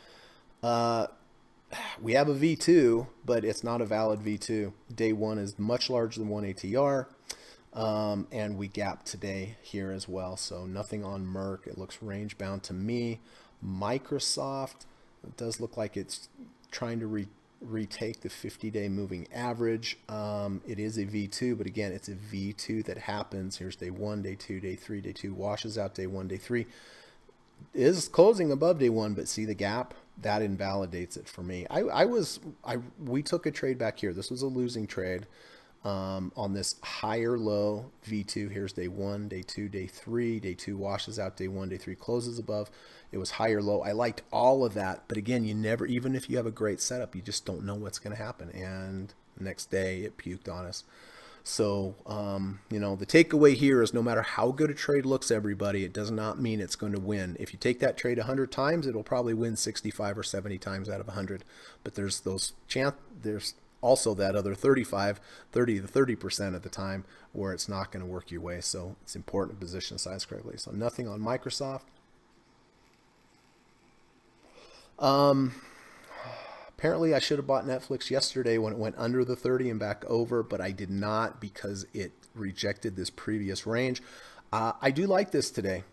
We have a V2, but it's not a valid V2. Day one is much larger than 1 ATR. And we gapped today here as well. So nothing on Merck. It looks range bound to me. Microsoft, it does look like it's trying to retake the 50-day moving average. It is a V2, but again, it's a V2 that happens. Here's day 1, day 2, day 3, day 2 washes out day 1, day 3. It is closing above day 1, but see the gap? That invalidates it for me. We took a trade back here. This was a losing trade. On this higher low V2. Here's day 1, day 2, day 3. Day 2 washes out day 1, day 3 closes above. It was higher low. I liked all of that, but again, you never, even if you have a great setup, you just don't know what's going to happen. And the next day it puked on us. So, the takeaway here is no matter how good a trade looks, everybody, it does not mean it's going to win. If you take that trade 100 times, it'll probably win 65 or 70 times out of 100. But there's also that other 30 to 30% of the time where it's not going to work your way. So it's important to position size correctly. So nothing on Microsoft. Apparently I should have bought Netflix yesterday when it went under the 30 and back over, but I did not because it rejected this previous range. I do like this today.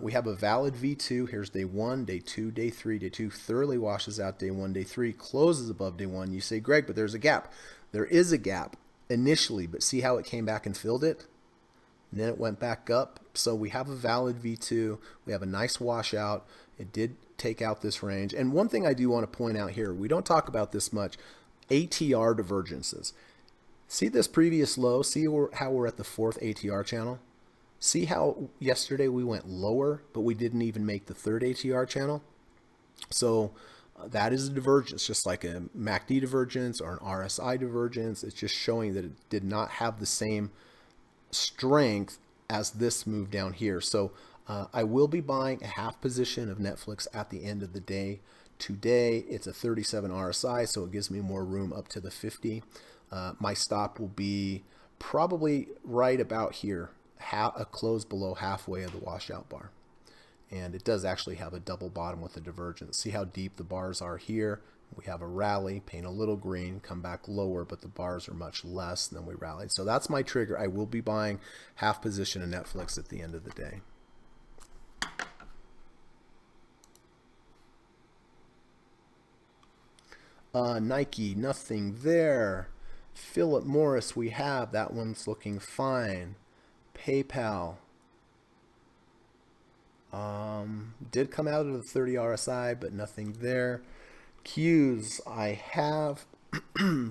We have a valid V2. Here's day 1, day 2, day 3. Day 2 thoroughly washes out day 1, day 3, closes above day 1. You say, Greg, but there's a gap. There is a gap initially, but see how it came back and filled it? And then it went back up. So we have a valid V2. We have a nice washout. It did take out this range. And one thing I do want to point out here, we don't talk about this much, ATR divergences. See this previous low? See how we're at the 4th ATR channel? See how yesterday we went lower, but we didn't even make the 3rd ATR channel? So that is a divergence, just like a MACD divergence or an RSI divergence. It's just showing that it did not have the same strength as this move down here. So I will be buying a half position of Netflix at the end of the day. Today, it's a 37 RSI, so it gives me more room up to the 50. My stop will be probably right about here, a close below halfway of the washout bar. And it does actually have a double bottom with a divergence. See how deep the bars are here? We have a rally, paint a little green, come back lower, but the bars are much less than we rallied. So that's my trigger. I will be buying half position in Netflix at the end of the day. Nike, nothing there. Philip Morris, we have. That one's looking fine. PayPal. Did come out of the 30 RSI, but nothing there. Qs I have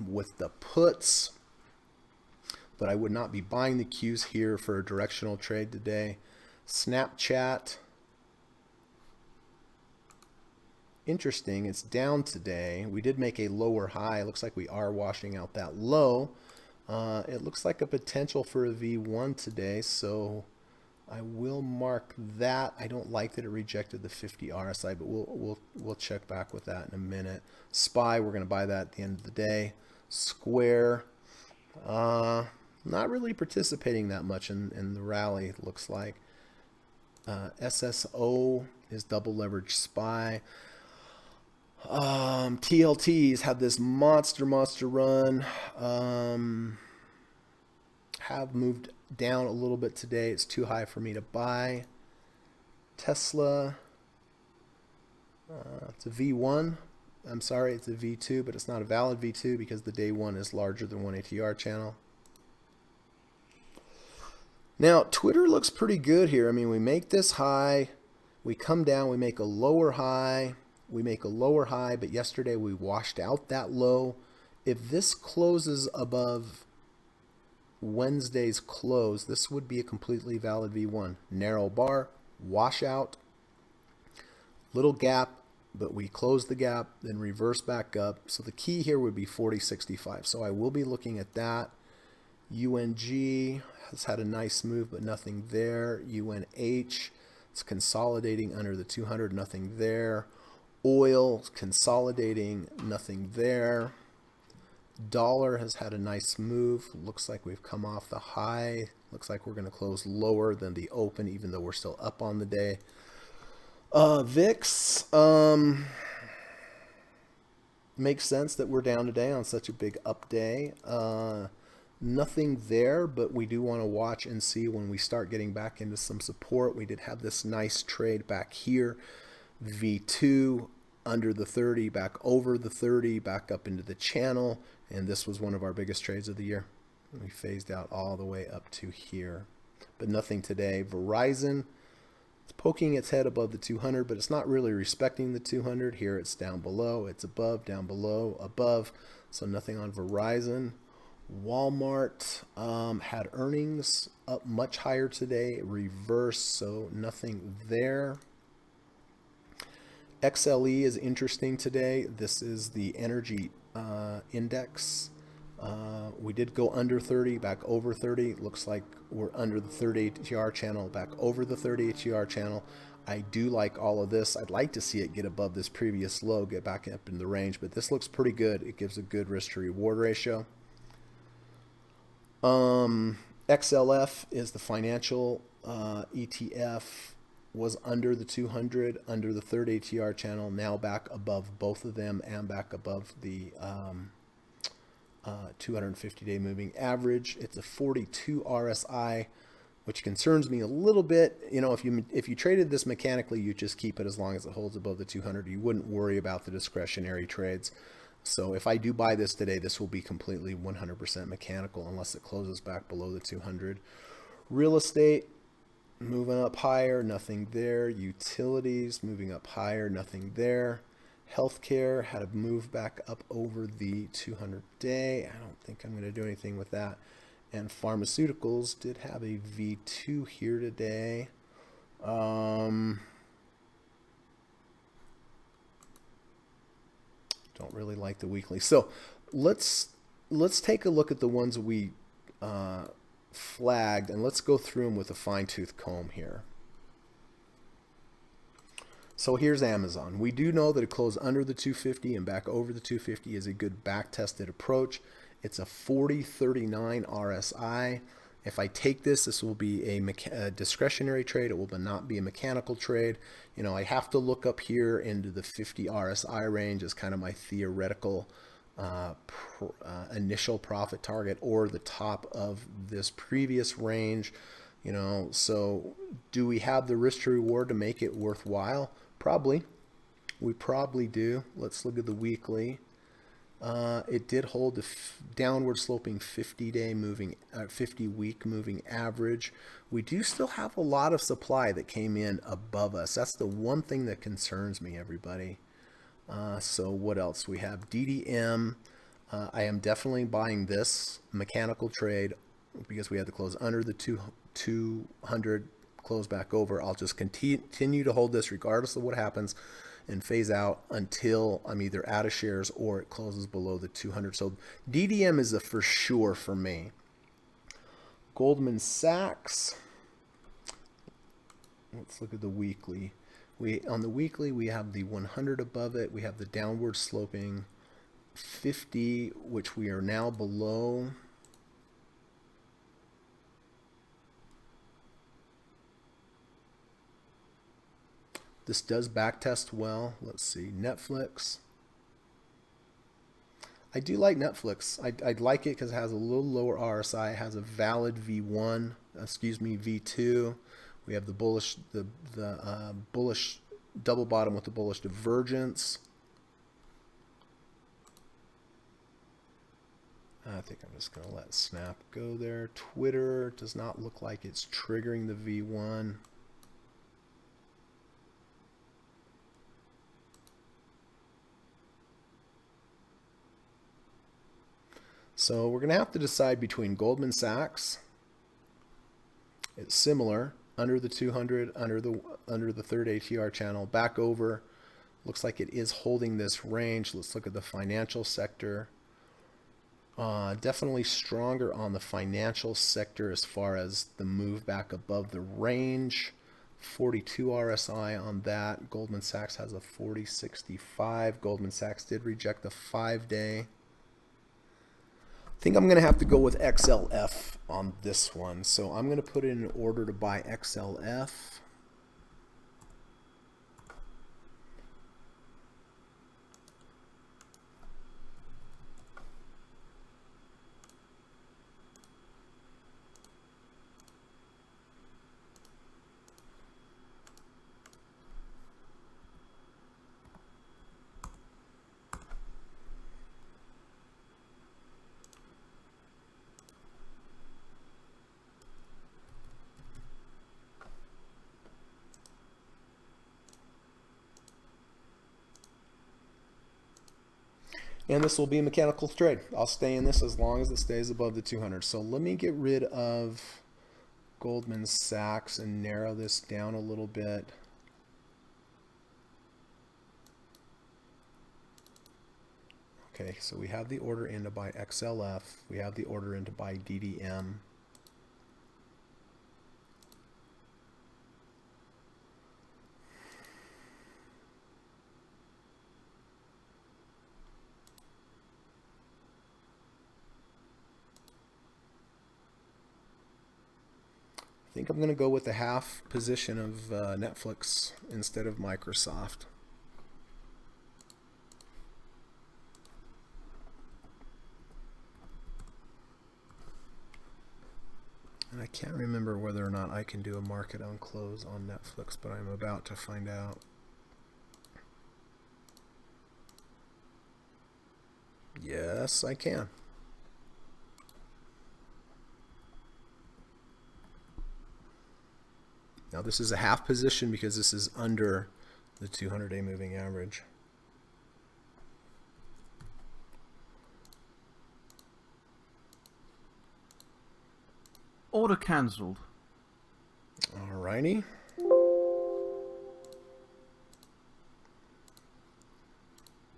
with the puts, but I would not be buying the Qs here for a directional trade today. Snapchat. Interesting, it's down today. We did make a lower high. It looks like we are washing out that low. It looks like a potential for a V1 today, so I will mark that. I don't like that it rejected the 50 RSI, but we'll check back with that in a minute. SPY, we're going to buy that at the end of the day. Square, not really participating that much in the rally, it looks like. SSO is double leverage SPY. TLTs had this monster run. Have moved down a little bit today. It's too high for me to buy. Tesla, it's a V1. I'm sorry, it's a V2, but it's not a valid V2 because the day one is larger than one ATR channel. Now, Twitter looks pretty good here. I mean, we make this high, we come down, we make a lower high, but yesterday we washed out that low. If this closes above Wednesday's close, this would be a completely valid V1. Narrow bar, washout, little gap, but we close the gap, then reverse back up. So the key here would be 40.65. So I will be looking at that. UNG has had a nice move, but nothing there. UNH, it's consolidating under the 200, nothing there. Oil, consolidating, nothing there. Dollar has had a nice move. Looks like we've come off the high. Looks like we're going to close lower than the open, even though we're still up on the day. VIX, makes sense that we're down today on such a big up day. Nothing there, but we do want to watch and see when we start getting back into some support. We did have this nice trade back here. V2 under the 30, back over the 30, back up into the channel, and this was one of our biggest trades of the year. We phased out all the way up to here, but nothing today. Verizon, it's poking its head above the 200, but it's not really respecting the 200. Here it's down below, it's above, down below, above, so nothing on Verizon. Walmart had earnings up much higher today, reverse, so nothing there. XLE is interesting today. This is the energy index. We did go under 30, back over 30. Looks like we're under the 30 ATR channel, back over the 30 ATR channel. I do like all of this. I'd like to see it get above this previous low, get back up in the range, but this looks pretty good. It gives a good risk to reward ratio. XLF is the financial ETF, was under the 200, under the third ATR channel, now back above both of them and back above the 250-day moving average. It's a 42 RSI, which concerns me a little bit. You know, if you traded this mechanically, you just keep it as long as it holds above the 200. You wouldn't worry about the discretionary trades. So if I do buy this today, this will be completely 100% mechanical unless it closes back below the 200. Real estate moving up higher, nothing there. Utilities moving up higher, nothing there. Healthcare had a move back up over the 200-day. I don't think I'm going to do anything with that. And pharmaceuticals did have a V2 here today. Don't really like the weekly. So let's take a look at the ones we flagged, and let's go through them with a fine-tooth comb here. So here's Amazon. We do know that it closed under the 250 and back over the 250 is a good back-tested approach. It's a 40.39 RSI. If I take this, this will be a discretionary trade. It will not be a mechanical trade. You know, I have to look up here into the 50 RSI range as kind of my theoretical initial profit target, or the top of this previous range. You know, so do we have the risk to reward to make it worthwhile? Probably. We probably do. Let's look at the weekly. It did hold the downward sloping 50-day moving, 50-week moving average. We do still have a lot of supply that came in above us. That's the one thing that concerns me, everybody. So what else? We have DDM. I am definitely buying this mechanical trade because we had to close under the 200, close back over. I'll just continue to hold this regardless of what happens and phase out until I'm either out of shares or it closes below the 200. So DDM is a for sure for me. Goldman Sachs. Let's look at the weekly. On the weekly, we have the 100 above it. We have the downward sloping 50, which we are now below. This does backtest well. Let's see, Netflix. I do like Netflix. I like it because it has a little lower RSI. It has a valid V1, V2. We have the bullish, bullish double bottom with the bullish divergence. I think I'm just going to let Snap go there. Twitter does not look like it's triggering the V1. So we're going to have to decide between Goldman Sachs. It's similar, under the 200, under the third ATR channel, back over. Looks like it is holding this range. Let's look at the financial sector. Definitely stronger on the financial sector as far as the move back above the range. 42 RSI on that. Goldman Sachs has a 40.65. Goldman Sachs did reject the 5-day. I think I'm going to have to go with XLF on this one. So I'm going to put in an order to buy XLF. And this will be a mechanical trade. I'll stay in this as long as it stays above the 200. So let me get rid of Goldman Sachs and narrow this down a little bit. Okay, so we have the order in to buy XLF. We have the order in to buy DDM. I think I'm going to go with the half position of Netflix instead of Microsoft. And I can't remember whether or not I can do a market on close on Netflix, but I'm about to find out. Yes, I can. Now this is a half position because this is under the 200-day moving average. Order cancelled. Alrighty.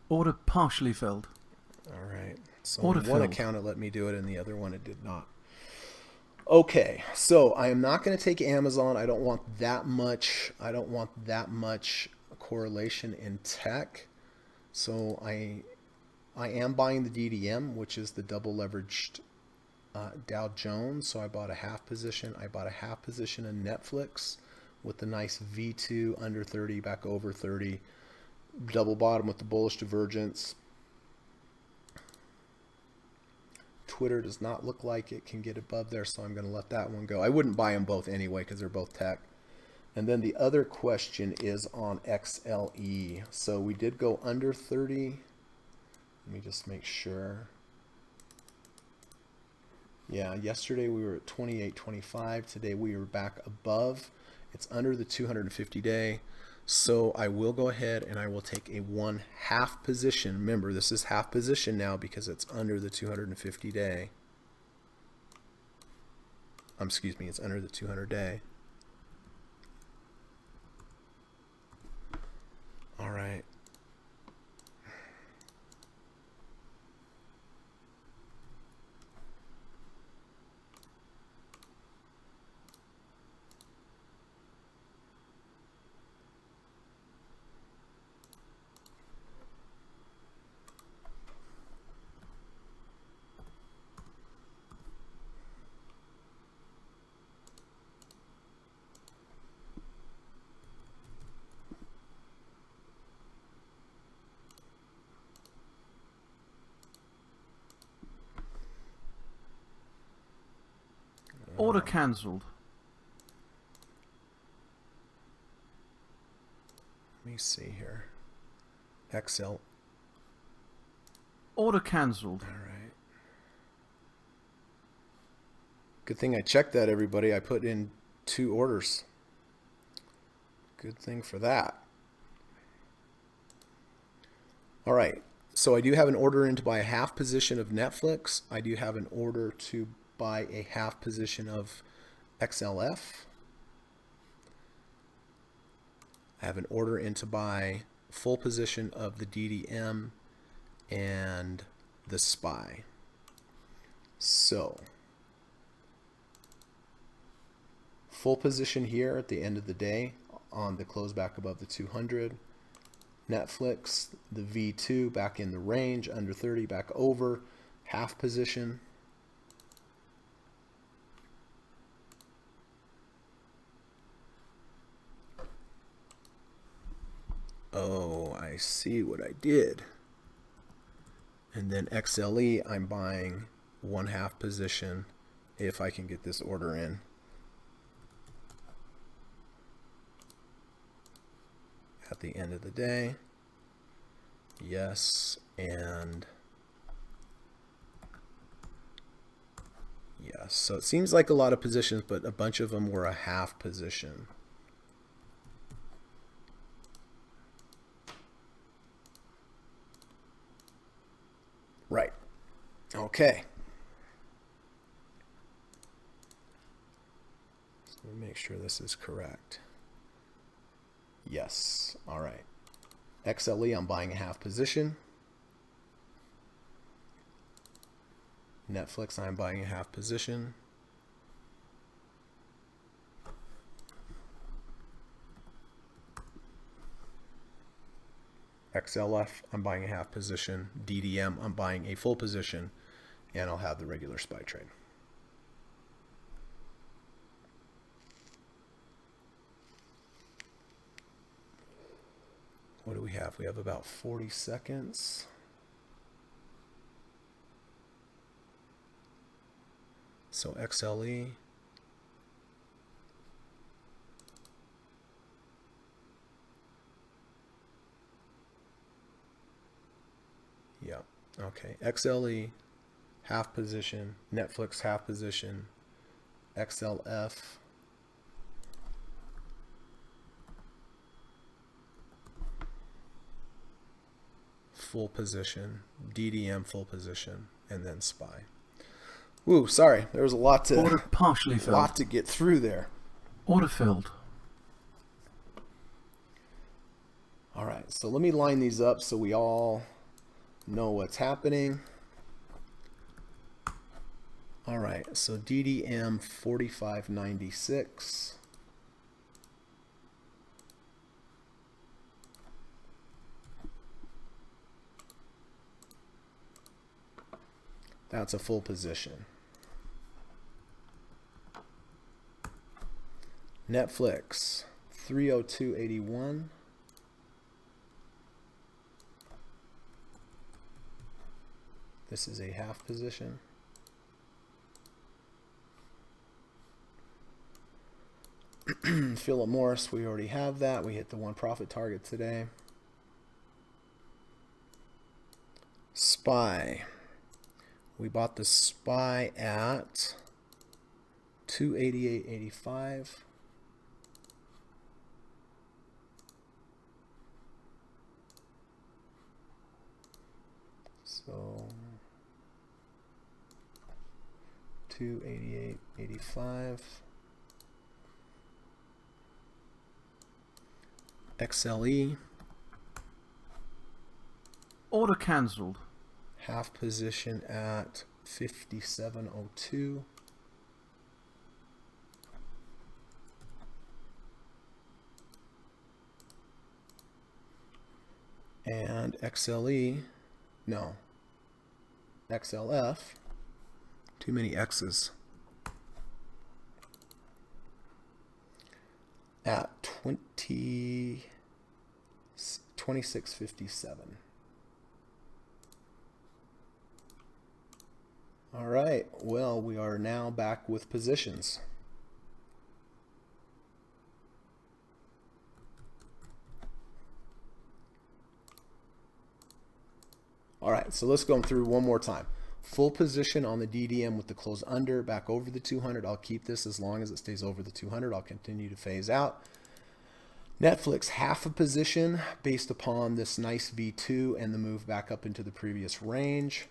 Order partially filled. Alright. So Order on one filled. account it let me do it, and the other one it did not. Okay, so I am not going to take Amazon. I don't want that much. I don't want that much correlation in tech. So I I am buying the DDM, which is the double leveraged Dow Jones. So I bought a half position. I bought a half position in Netflix with the nice V2 under 30 back over 30. Double bottom with the bullish divergence. Twitter does not look like it can get above there, so I'm going to let that one go. I wouldn't buy them both anyway because they're both tech. And then the other question is on XLE. So we did go under 30. Let me just make sure. Yeah, yesterday we were at 28.25. Today we were back above. It's under the 250 day. So I will go ahead and I will take a 1/2 position. Remember, this is half position now because it's under the 250 day. Excuse me, it's under the 200 day. All right. Order cancelled. Let me see here. XL. Order cancelled. All right. Good thing I checked that, everybody. I put in 2 orders. Good thing for that. All right. So I do have an order in to buy a half position of Netflix. I do have an order to buy a half position of XLF. I have an order in to buy full position of the DDM and the SPY. So full position here at the end of the day on the close back above the 200. Netflix, the V2 back in the range, under 30 back over, half position. Oh, I see what I did. And then XLE, I'm buying 1/2 position if I can get this order in. At the end of the day. Yes, and yes. So it seems like a lot of positions, but a bunch of them were a half position. Right. Okay. So let me make sure this is correct. Yes. All right. XLE, I'm buying a half position. Netflix, I'm buying a half position. XLF, I'm buying a half position. DDM, I'm buying a full position. And I'll have the regular SPY trade. What do we have? We have about 40 seconds. So XLE. Yeah. Okay. XLE, half position. Netflix, half position. XLF. Full position. DDM, full position. And then SPY. Woo, sorry. There was a lot to, Order partially filled. lot to get through there. Order filled. All right. So let me line these up so we all know what's happening. All right, so DDM 4596. That's a full position. Netflix, 302.81. This is a half position. Philip Morris, we already have that. We hit the one profit target today. SPY. We bought the SPY at 288.85. So 288.85. XLE. Order cancelled. Half position at 57.02. And XLE, no, XLF, too many X's, at 26.57. All right, well, we are now back with positions. All right, so let's go through one more time. Full position on the DDM with the close under, back over the 200. I'll keep this as long as it stays over the 200. I'll continue to phase out. Netflix, half a position based upon this nice V2 and the move back up into the previous range.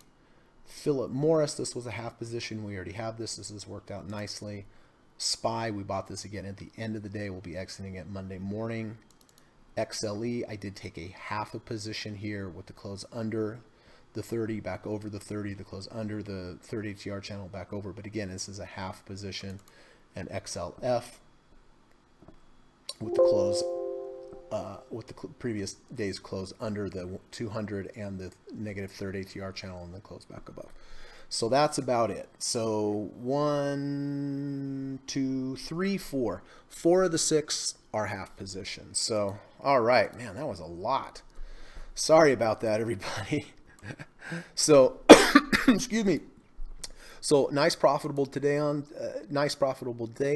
Philip Morris, this was a half position. We already have this. This has worked out nicely. SPY, we bought this again at the end of the day. We'll be exiting it Monday morning. XLE, I did take a half a position here with the close under the 30, back over the 30, the close under the 30 HDR channel, back over. But again, this is a half position. And XLF with the close, with the previous day's close under the 200 and the negative third ATR channel, and then close back above. So that's about it. So 1, 2, 3, 4. 4 of the 6 are half positions. So, all right, man, that was a lot. Sorry about that, everybody. So, excuse me. So nice profitable day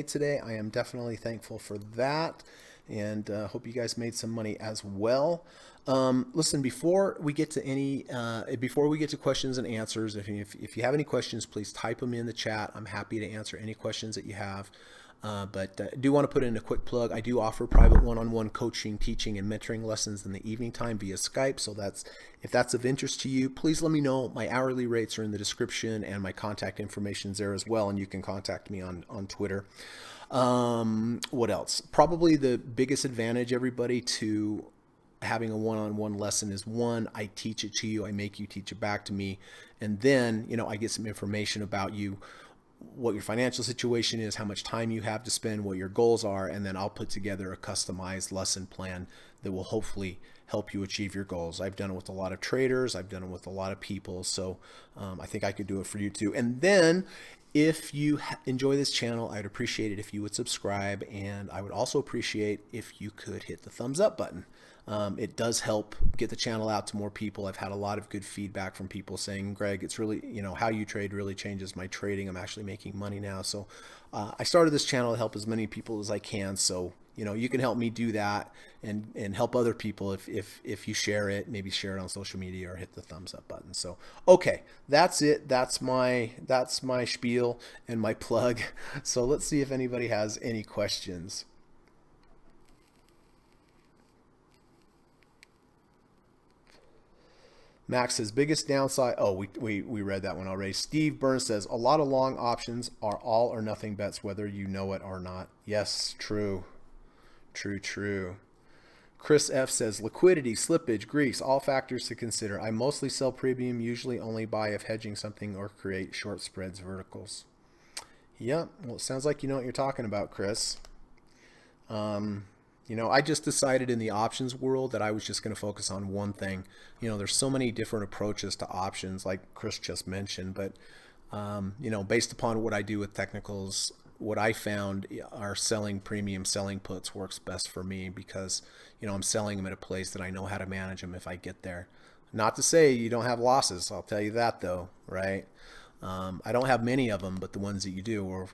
today. I am definitely thankful for that, and hope you guys made some money as well. Listen, before we get to questions and answers, if you have any questions, please type them in the chat. I'm happy to answer any questions that you have. But I do want to put in a quick plug. I do offer private one-on-one coaching, teaching, and mentoring lessons in the evening time via Skype. So if that's of interest to you, please let me know. My hourly rates are in the description, and my contact information is there as well. And you can contact me on Twitter. What else? Probably the biggest advantage, everybody, to having a one-on-one lesson is, one, I teach it to you. I make you teach it back to me. And then, I get some information about you, what your financial situation is, how much time you have to spend, what your goals are, and then I'll put together a customized lesson plan that will hopefully help you achieve your goals. I've done it with a lot of traders. I've done it with a lot of people. So I think I could do it for you too. And then if you enjoy this channel, I'd appreciate it if you would subscribe, and I would also appreciate if you could hit the thumbs up button. It does help get the channel out to more people. I've had a lot of good feedback from people saying, Greg, it's really, how you trade really changes my trading. I'm actually making money now. So I started this channel to help as many people as I can. So, you can help me do that and help other people if you share it, maybe share it on social media or hit the thumbs up button. So, okay, that's it. That's my spiel and my plug. So let's see if anybody has any questions. Max says, biggest downside. Oh, we read that one already. Steve Burns says, a lot of long options are all or nothing bets, whether you know it or not. Yes, true. True. Chris F says, liquidity, slippage, grease, all factors to consider. I mostly sell premium, usually only buy if hedging something or create short spreads verticals. Yep. Well, it sounds like you know what you're talking about, Chris. I just decided in the options world that I was just going to focus on one thing. There's so many different approaches to options, like Chris just mentioned, but based upon what I do with technicals, what I found are selling premium selling puts works best for me because, I'm selling them at a place that I know how to manage them if I get there. Not to say you don't have losses. I'll tell you that though, right? I don't have many of them, but the ones that you do, or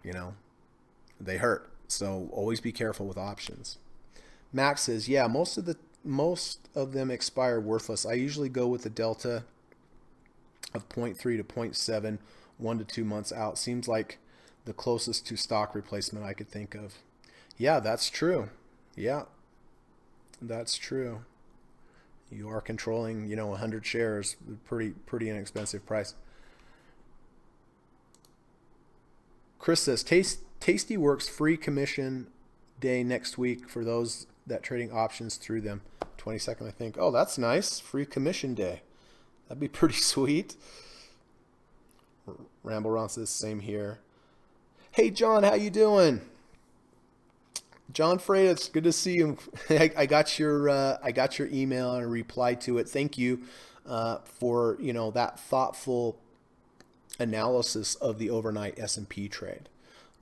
they hurt. So always be careful with options. Max says, yeah, most of them expire worthless. I usually go with the delta of zero point 0.3 to zero point 0.7, 1 to 2 months out. Seems like the closest to stock replacement I could think of. Yeah, that's true. Yeah, that's true. You are controlling, 100 shares, pretty inexpensive price. Chris says, Tasty Works free commission day next week for those that trading options through them. 22nd, I think. Oh, that's nice. Free commission day. That'd be pretty sweet. Ramble Ron says, same here. Hey, John, how you doing? John Frey, it's good to see you. I got your email and replied to it. Thank you for that thoughtful analysis of the overnight S&P trade.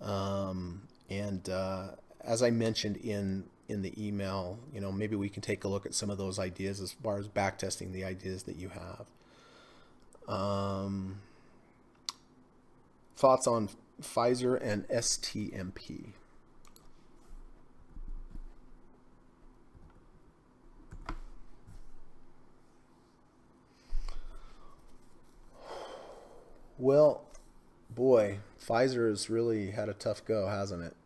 And as I mentioned in the email, maybe we can take a look at some of those ideas as far as backtesting the ideas that you have. Thoughts on Pfizer and STMP? Well, boy, Pfizer has really had a tough go, hasn't it?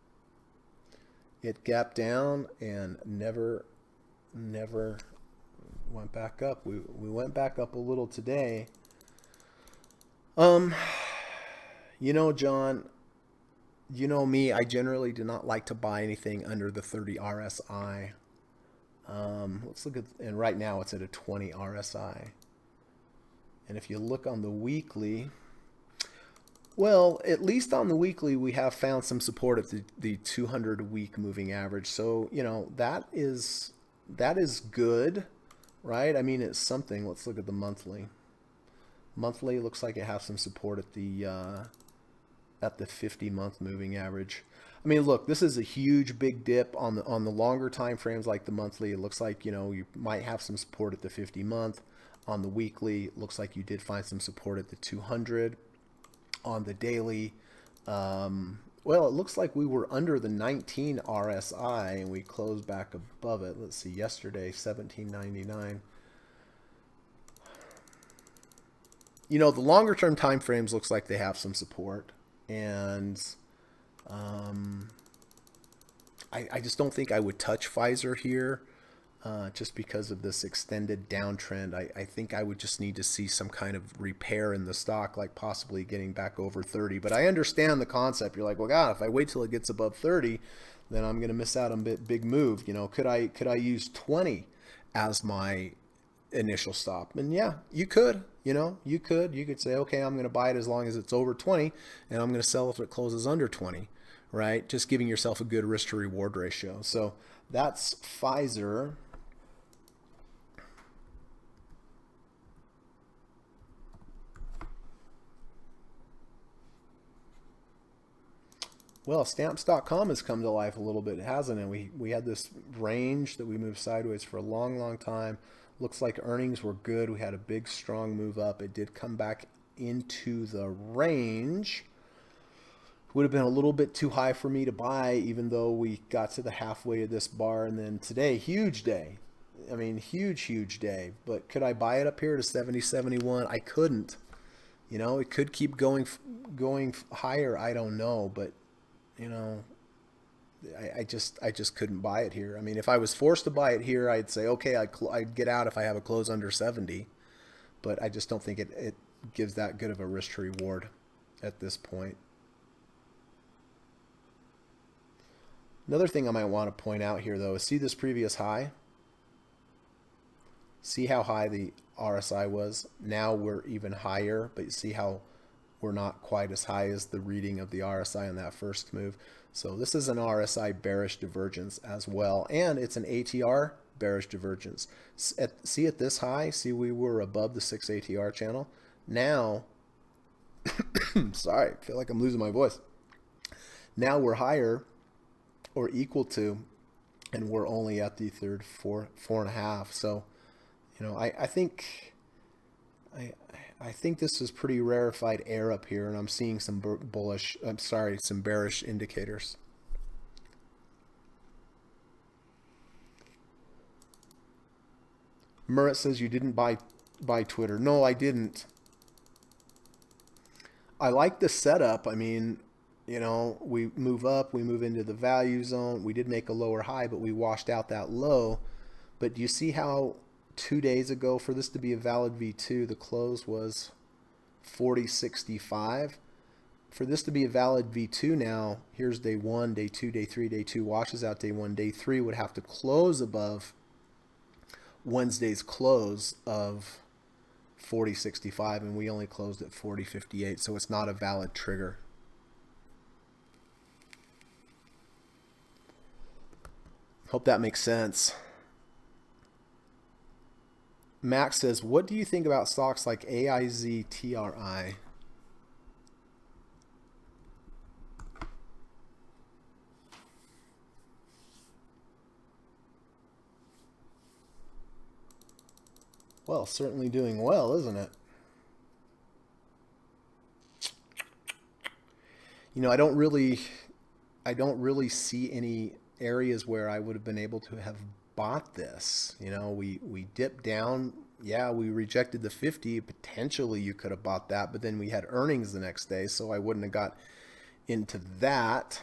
It gapped down and never went back up. We went back up a little today. John, you know me, I generally do not like to buy anything under the 30 RSI. Let's look at, and right now it's at a 20 RSI. And if you look on the weekly, well, at least on the weekly, we have found some support at the 200-week moving average. So, that is good, right? I mean, it's something. Let's look at the monthly. Monthly looks like it has some support at the 50-month moving average. I mean, look, this is a huge big dip on the longer time frames like the monthly. It looks like, you might have some support at the 50-month. On the weekly, it looks like you did find some support at the 200. On the daily, well, it looks like we were under the 19 RSI and we closed back above it. Let's see, yesterday, 17.99. The longer term time frames looks like they have some support, and I just don't think I would touch Pfizer here. Just because of this extended downtrend. I think I would just need to see some kind of repair in the stock, like possibly getting back over 30. But I understand the concept. You're like, well, God, if I wait till it gets above 30, then I'm going to miss out on a big move. Could I use 20 as my initial stop? And yeah, you could. You could say, okay, I'm going to buy it as long as it's over 20, and I'm going to sell if it closes under 20, right? Just giving yourself a good risk to reward ratio. So that's Pfizer. Well, stamps.com has come to life a little bit, hasn't it? We had this range that we moved sideways for a long time. Looks like earnings were good. We had a big, strong move up. It did come back into the range. Would have been a little bit too high for me to buy, even though we got to the halfway of this bar. And then today, huge day. I mean, huge day. But could I buy it up here to 70, 71? I couldn't. It could keep going higher. I don't know, but I just couldn't buy it here. I mean, if I was forced to buy it here, I'd say, okay, I'd get out if I have a close under 70, but I just don't think it gives that good of a risk to reward at this point. Another thing I might want to point out here, though, is see this previous high? See how high the RSI was? Now we're even higher, but you see how we're not quite as high as the reading of the RSI on that first move. So this is an RSI bearish divergence as well, and it's an ATR bearish divergence. See at this high, see we were above the 6 ATR channel. Now, sorry, I feel like I'm losing my voice. Now we're higher or equal to, and we're only at the third 4.5. So, I think this is pretty rarefied air up here, and I'm seeing some some bearish indicators. Murat says you didn't buy Twitter. No, I didn't. I like the setup. I mean, we move up, we move into the value zone. We did make a lower high, but we washed out that low. But do you see how 2 days ago, for this to be a valid V2, the close was 40.65? For this to be a valid V2 now, here's day 1, day 2, day 3, day 2 washes out day 1. Day 3 would have to close above Wednesday's close of 40.65, and we only closed at 40.58, so it's not a valid trigger. Hope that makes sense. Max says, what do you think about stocks like AIZ, TRI? Well, certainly doing well, isn't it? I don't really see any areas where I would have been able to have bought this. We dipped down. Yeah, we rejected the 50. Potentially you could have bought that, but then we had earnings the next day, so I wouldn't have got into that.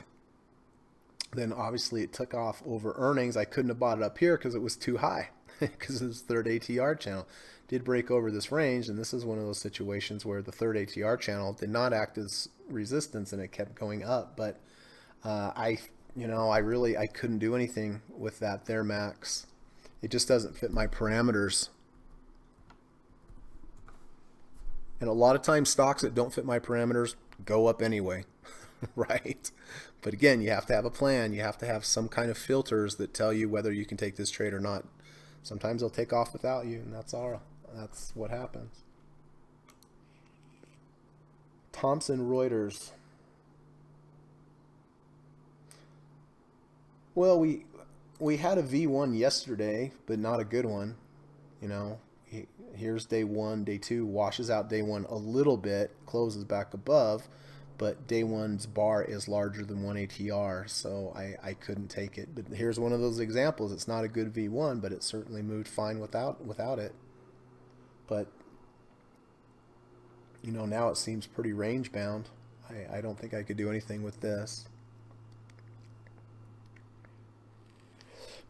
Then obviously it took off over earnings. I couldn't have bought it up here because it was too high, because it was third ATR channel. Did break over this range, and this is one of those situations where the third ATR channel did not act as resistance, and it kept going up. But I couldn't do anything with that there, Max. It just doesn't fit my parameters. And a lot of times stocks that don't fit my parameters go up anyway, right? But again, you have to have a plan. You have to have some kind of filters that tell you whether you can take this trade or not. Sometimes they'll take off without you, and that's what happens. Thomson Reuters. Well, we had a V1 yesterday, but not a good one. Here's day 1, day 2 washes out day 1 a little bit, closes back above, but day 1's bar is larger than 1 ATR, so I couldn't take it. But here's one of those examples. It's not a good V1, but it certainly moved fine without it. But now it seems pretty range bound. I don't think I could do anything with this.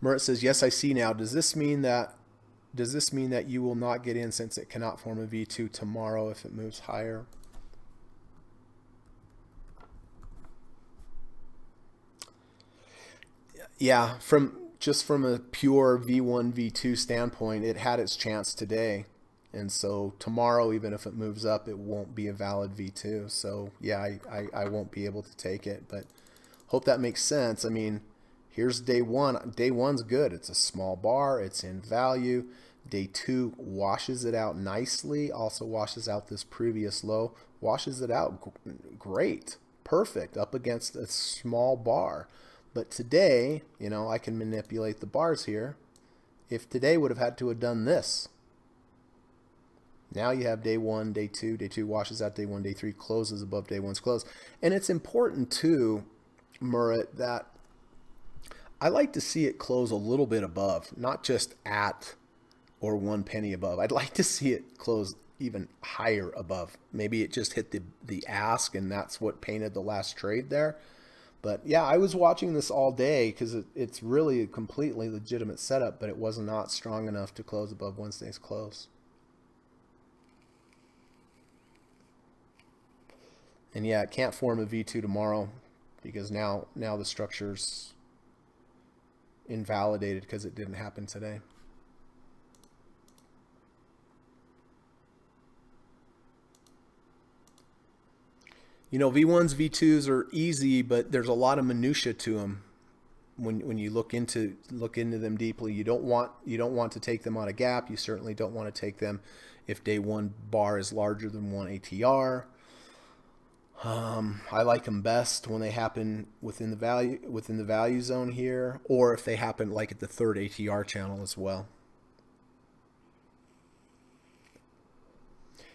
Murat says, yes, I see now. Does this mean that you will not get in since it cannot form a V2 tomorrow if it moves higher? Yeah, from a pure V1, V2 standpoint, it had its chance today. And so tomorrow, even if it moves up, it won't be a valid V2. So yeah, I won't be able to take it, but hope that makes sense. I mean, here's day 1. Day 1's good. It's a small bar. It's in value. Day 2 washes it out nicely. Also washes out this previous low. Washes it out. Great. Perfect. Up against a small bar. But today, I can manipulate the bars here. If today would have had to have done this. Now you have day 1, day 2. Day 2 washes out day 1. Day 3 closes above day 1's close. And it's important too, Murat, that I like to see it close a little bit above, not just at or 1 penny above. I'd like to see it close even higher above. Maybe it just hit the ask, and that's what painted the last trade there. But yeah, I was watching this all day because it's really a completely legitimate setup, but it was not strong enough to close above Wednesday's close. And yeah, it can't form a V2 tomorrow because now the structure's invalidated because it didn't happen today. V1s, V2s are easy, but there's a lot of minutia to them. When you look into them deeply, you don't want to take them on a gap. You certainly don't want to take them if day one bar is larger than 1 ATR. I like them best when they happen within the value zone here, or if they happen like at the third ATR channel as well.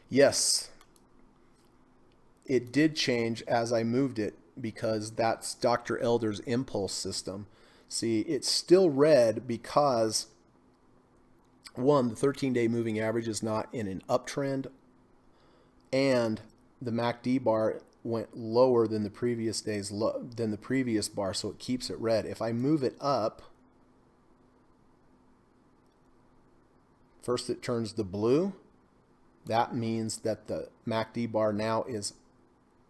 Yes, it did change as I moved it because that's Dr. Elder's impulse system. See, it's still red because one, the 13-day moving average is not in an uptrend, and the MACD bar went lower than the previous bar, so it keeps it red. If I move it up, first it turns to blue. That means that the MACD bar now is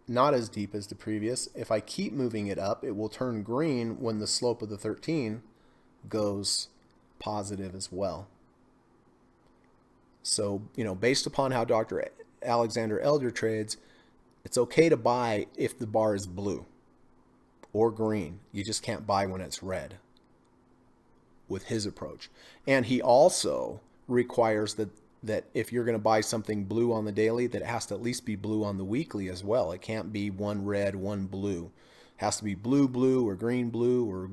not as deep as the previous. If I keep moving it up, it will turn green when the slope of the 13 goes positive as well. So, based upon how Dr. Alexander Elder trades, it's okay to buy if the bar is blue or green. You just can't buy when it's red with his approach. And he also requires that if you're going to buy something blue on the daily, that it has to at least be blue on the weekly as well. It can't be one red, one blue. It has to be blue or green or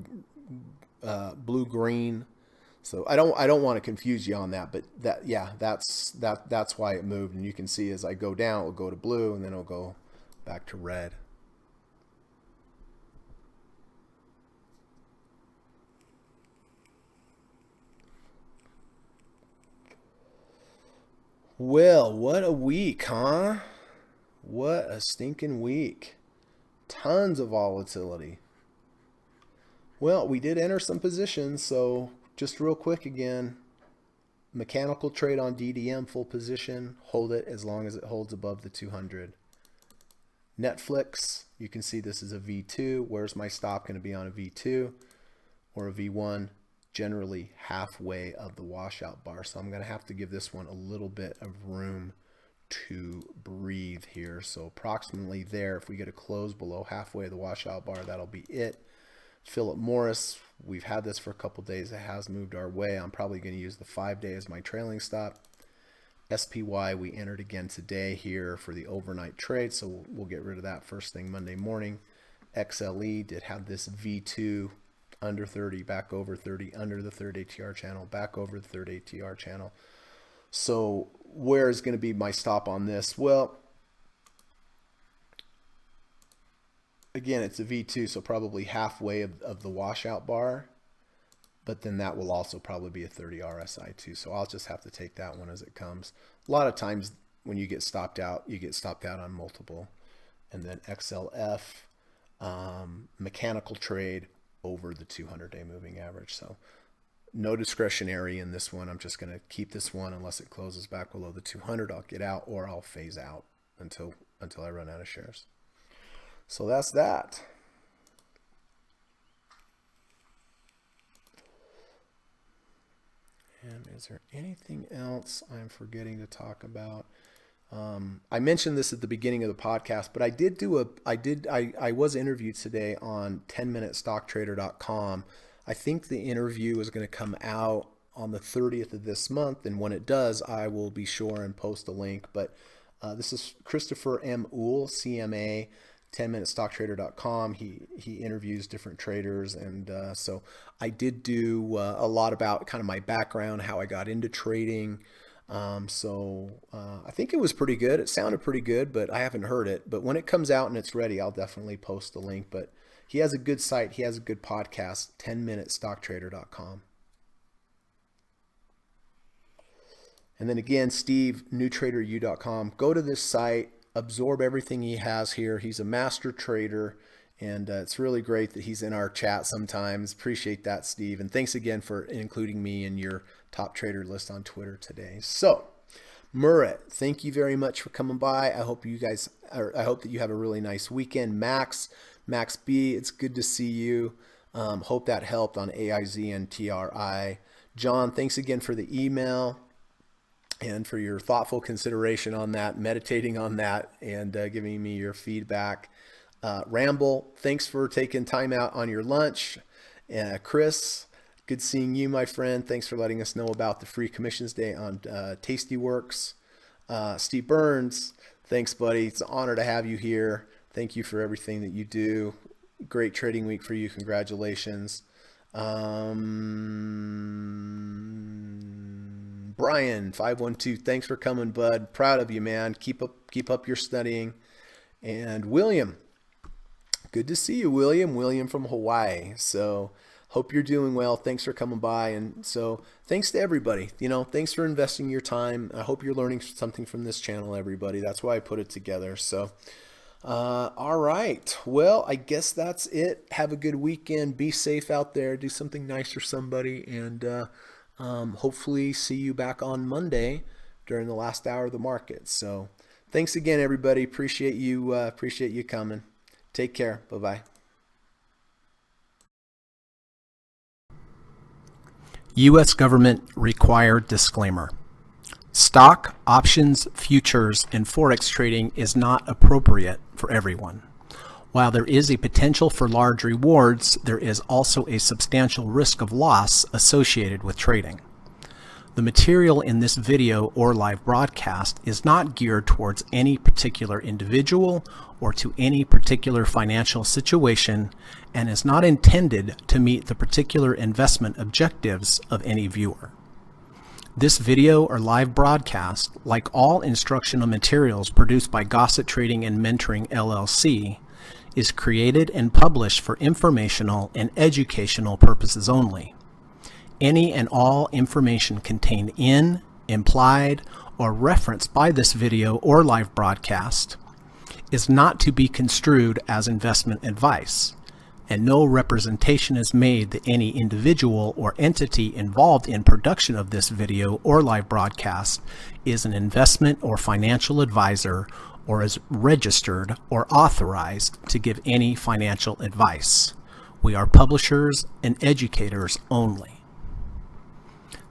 blue green. So I don't want to confuse you on that, but that's why it moved. And you can see as I go down, it'll go to blue and then it'll go back to red. Well, what a week, huh? What a stinking week. Tons of volatility. Well, we did enter some positions, so just real quick again. Mechanical trade on DDM, full position. Hold it as long as it holds above the 200. Netflix, you can see this is a V2. Where's my stop going to be on a V2 or a V1? Generally halfway of the washout bar. So I'm going to have to give this one a little bit of room to breathe here. So approximately there, if we get a close below halfway of the washout bar, that'll be it. Philip Morris, we've had this for a couple days. It has moved our way. I'm probably going to use the 5-day as my trailing stop. SPY, we entered again today here for the overnight trade. So we'll get rid of that first thing Monday morning. XLE did have this V2 under 30, back over 30, under the third ATR channel, back over the third ATR channel. So where is going to be my stop on this? Well, again, it's a V2, so probably halfway of the washout bar, but then that will also probably be a 30 RSI too. So I'll just have to take that one as it comes. A lot of times when you get stopped out on multiple. And then XLF, mechanical trade, over the 200-day moving average. So no discretionary in this one. I'm just going to keep this one unless it closes back below the 200. I'll get out or I'll phase out until I run out of shares. So that's that. And is there anything else I'm forgetting to talk about? I mentioned this at the beginning of the podcast, but I was interviewed today on 10minutestocktrader.com. I think the interview is going to come out on the 30th of this month, and when it does, I will be sure and post a link. But this is Christopher M. Uhl, CMA, 10minutestocktrader.com. He interviews different traders, and so I did do a lot about kind of my background, how I got into trading. I think it was pretty good. It sounded pretty good, but I haven't heard it. But when it comes out and it's ready, I'll definitely post the link. But he has a good site. He has a good podcast, 10minutestocktrader.com. And then again, Steve, newtraderu.com. Go to this site, absorb everything he has here. He's a master trader, and it's really great that he's in our chat sometimes. Appreciate that, Steve. And thanks again for including me in your top trader list on Twitter today. So, Murat, thank you very much for coming by. I hope that you have a really nice weekend. Max B, it's good to see you. Hope that helped on AIZ and TRI. John, thanks again for the email. and for your thoughtful consideration on that, meditating on that, and giving me your feedback. Ramble, thanks for taking time out on your lunch. Chris, good seeing you, my friend. Thanks for letting us know about the free commissions day on Tastyworks. Steve Burns, thanks, buddy. It's an honor to have you here. Thank you for everything that you do. Great trading week for you. Congratulations. Brian 512, thanks for coming, bud. Proud of you, man. Keep up your studying. And William, good to see you, William. William from Hawaii. So hope you're doing well. Thanks for coming by. And so thanks to everybody. Thanks for investing your time. I hope you're learning something from this channel, everybody. That's why I put it together. So all right. Well, I guess that's it. Have a good weekend. Be safe out there. Do something nice for somebody. And hopefully see you back on Monday during the last hour of the market. So thanks again, everybody. Appreciate you coming. Take care. Bye-bye. U.S. government required disclaimer. Stock, options, futures, and forex trading is not appropriate for everyone. While there is a potential for large rewards, there is also a substantial risk of loss associated with trading. The material in this video or live broadcast is not geared towards any particular individual or to any particular financial situation and is not intended to meet the particular investment objectives of any viewer. This video or live broadcast, like all instructional materials produced by Gossett Trading and Mentoring LLC, is created and published for informational and educational purposes only. Any and all information contained in, implied, or referenced by this video or live broadcast is not to be construed as investment advice, and no representation is made that any individual or entity involved in production of this video or live broadcast is an investment or financial advisor or is registered or authorized to give any financial advice. We are publishers and educators only.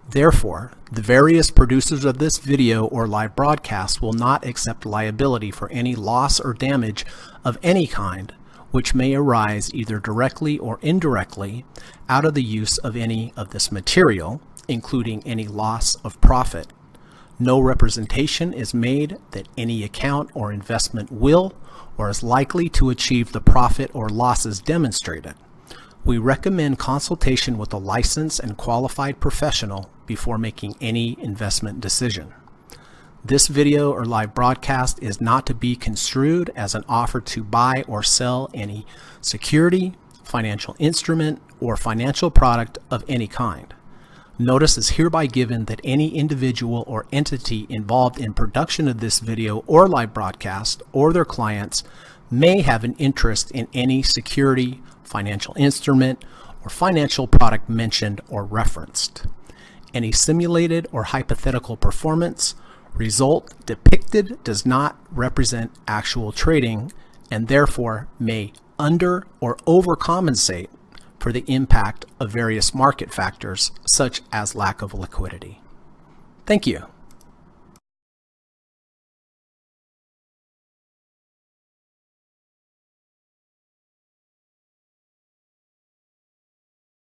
Therefore, the various producers of this video or live broadcast will not accept liability for any loss or damage of any kind which may arise either directly or indirectly out of the use of any of this material, including any loss of profit. No representation is made that any account or investment will or is likely to achieve the profit or losses demonstrated. We recommend consultation with a licensed and qualified professional before making any investment decision. This video or live broadcast is not to be construed as an offer to buy or sell any security, financial instrument, or financial product of any kind. Notice is hereby given that any individual or entity involved in production of this video or live broadcast or their clients may have an interest in any security, financial instrument, or financial product mentioned or referenced. Any simulated or hypothetical performance result depicted does not represent actual trading and therefore may under or overcompensate for the impact of various market factors such as lack of liquidity. Thank you.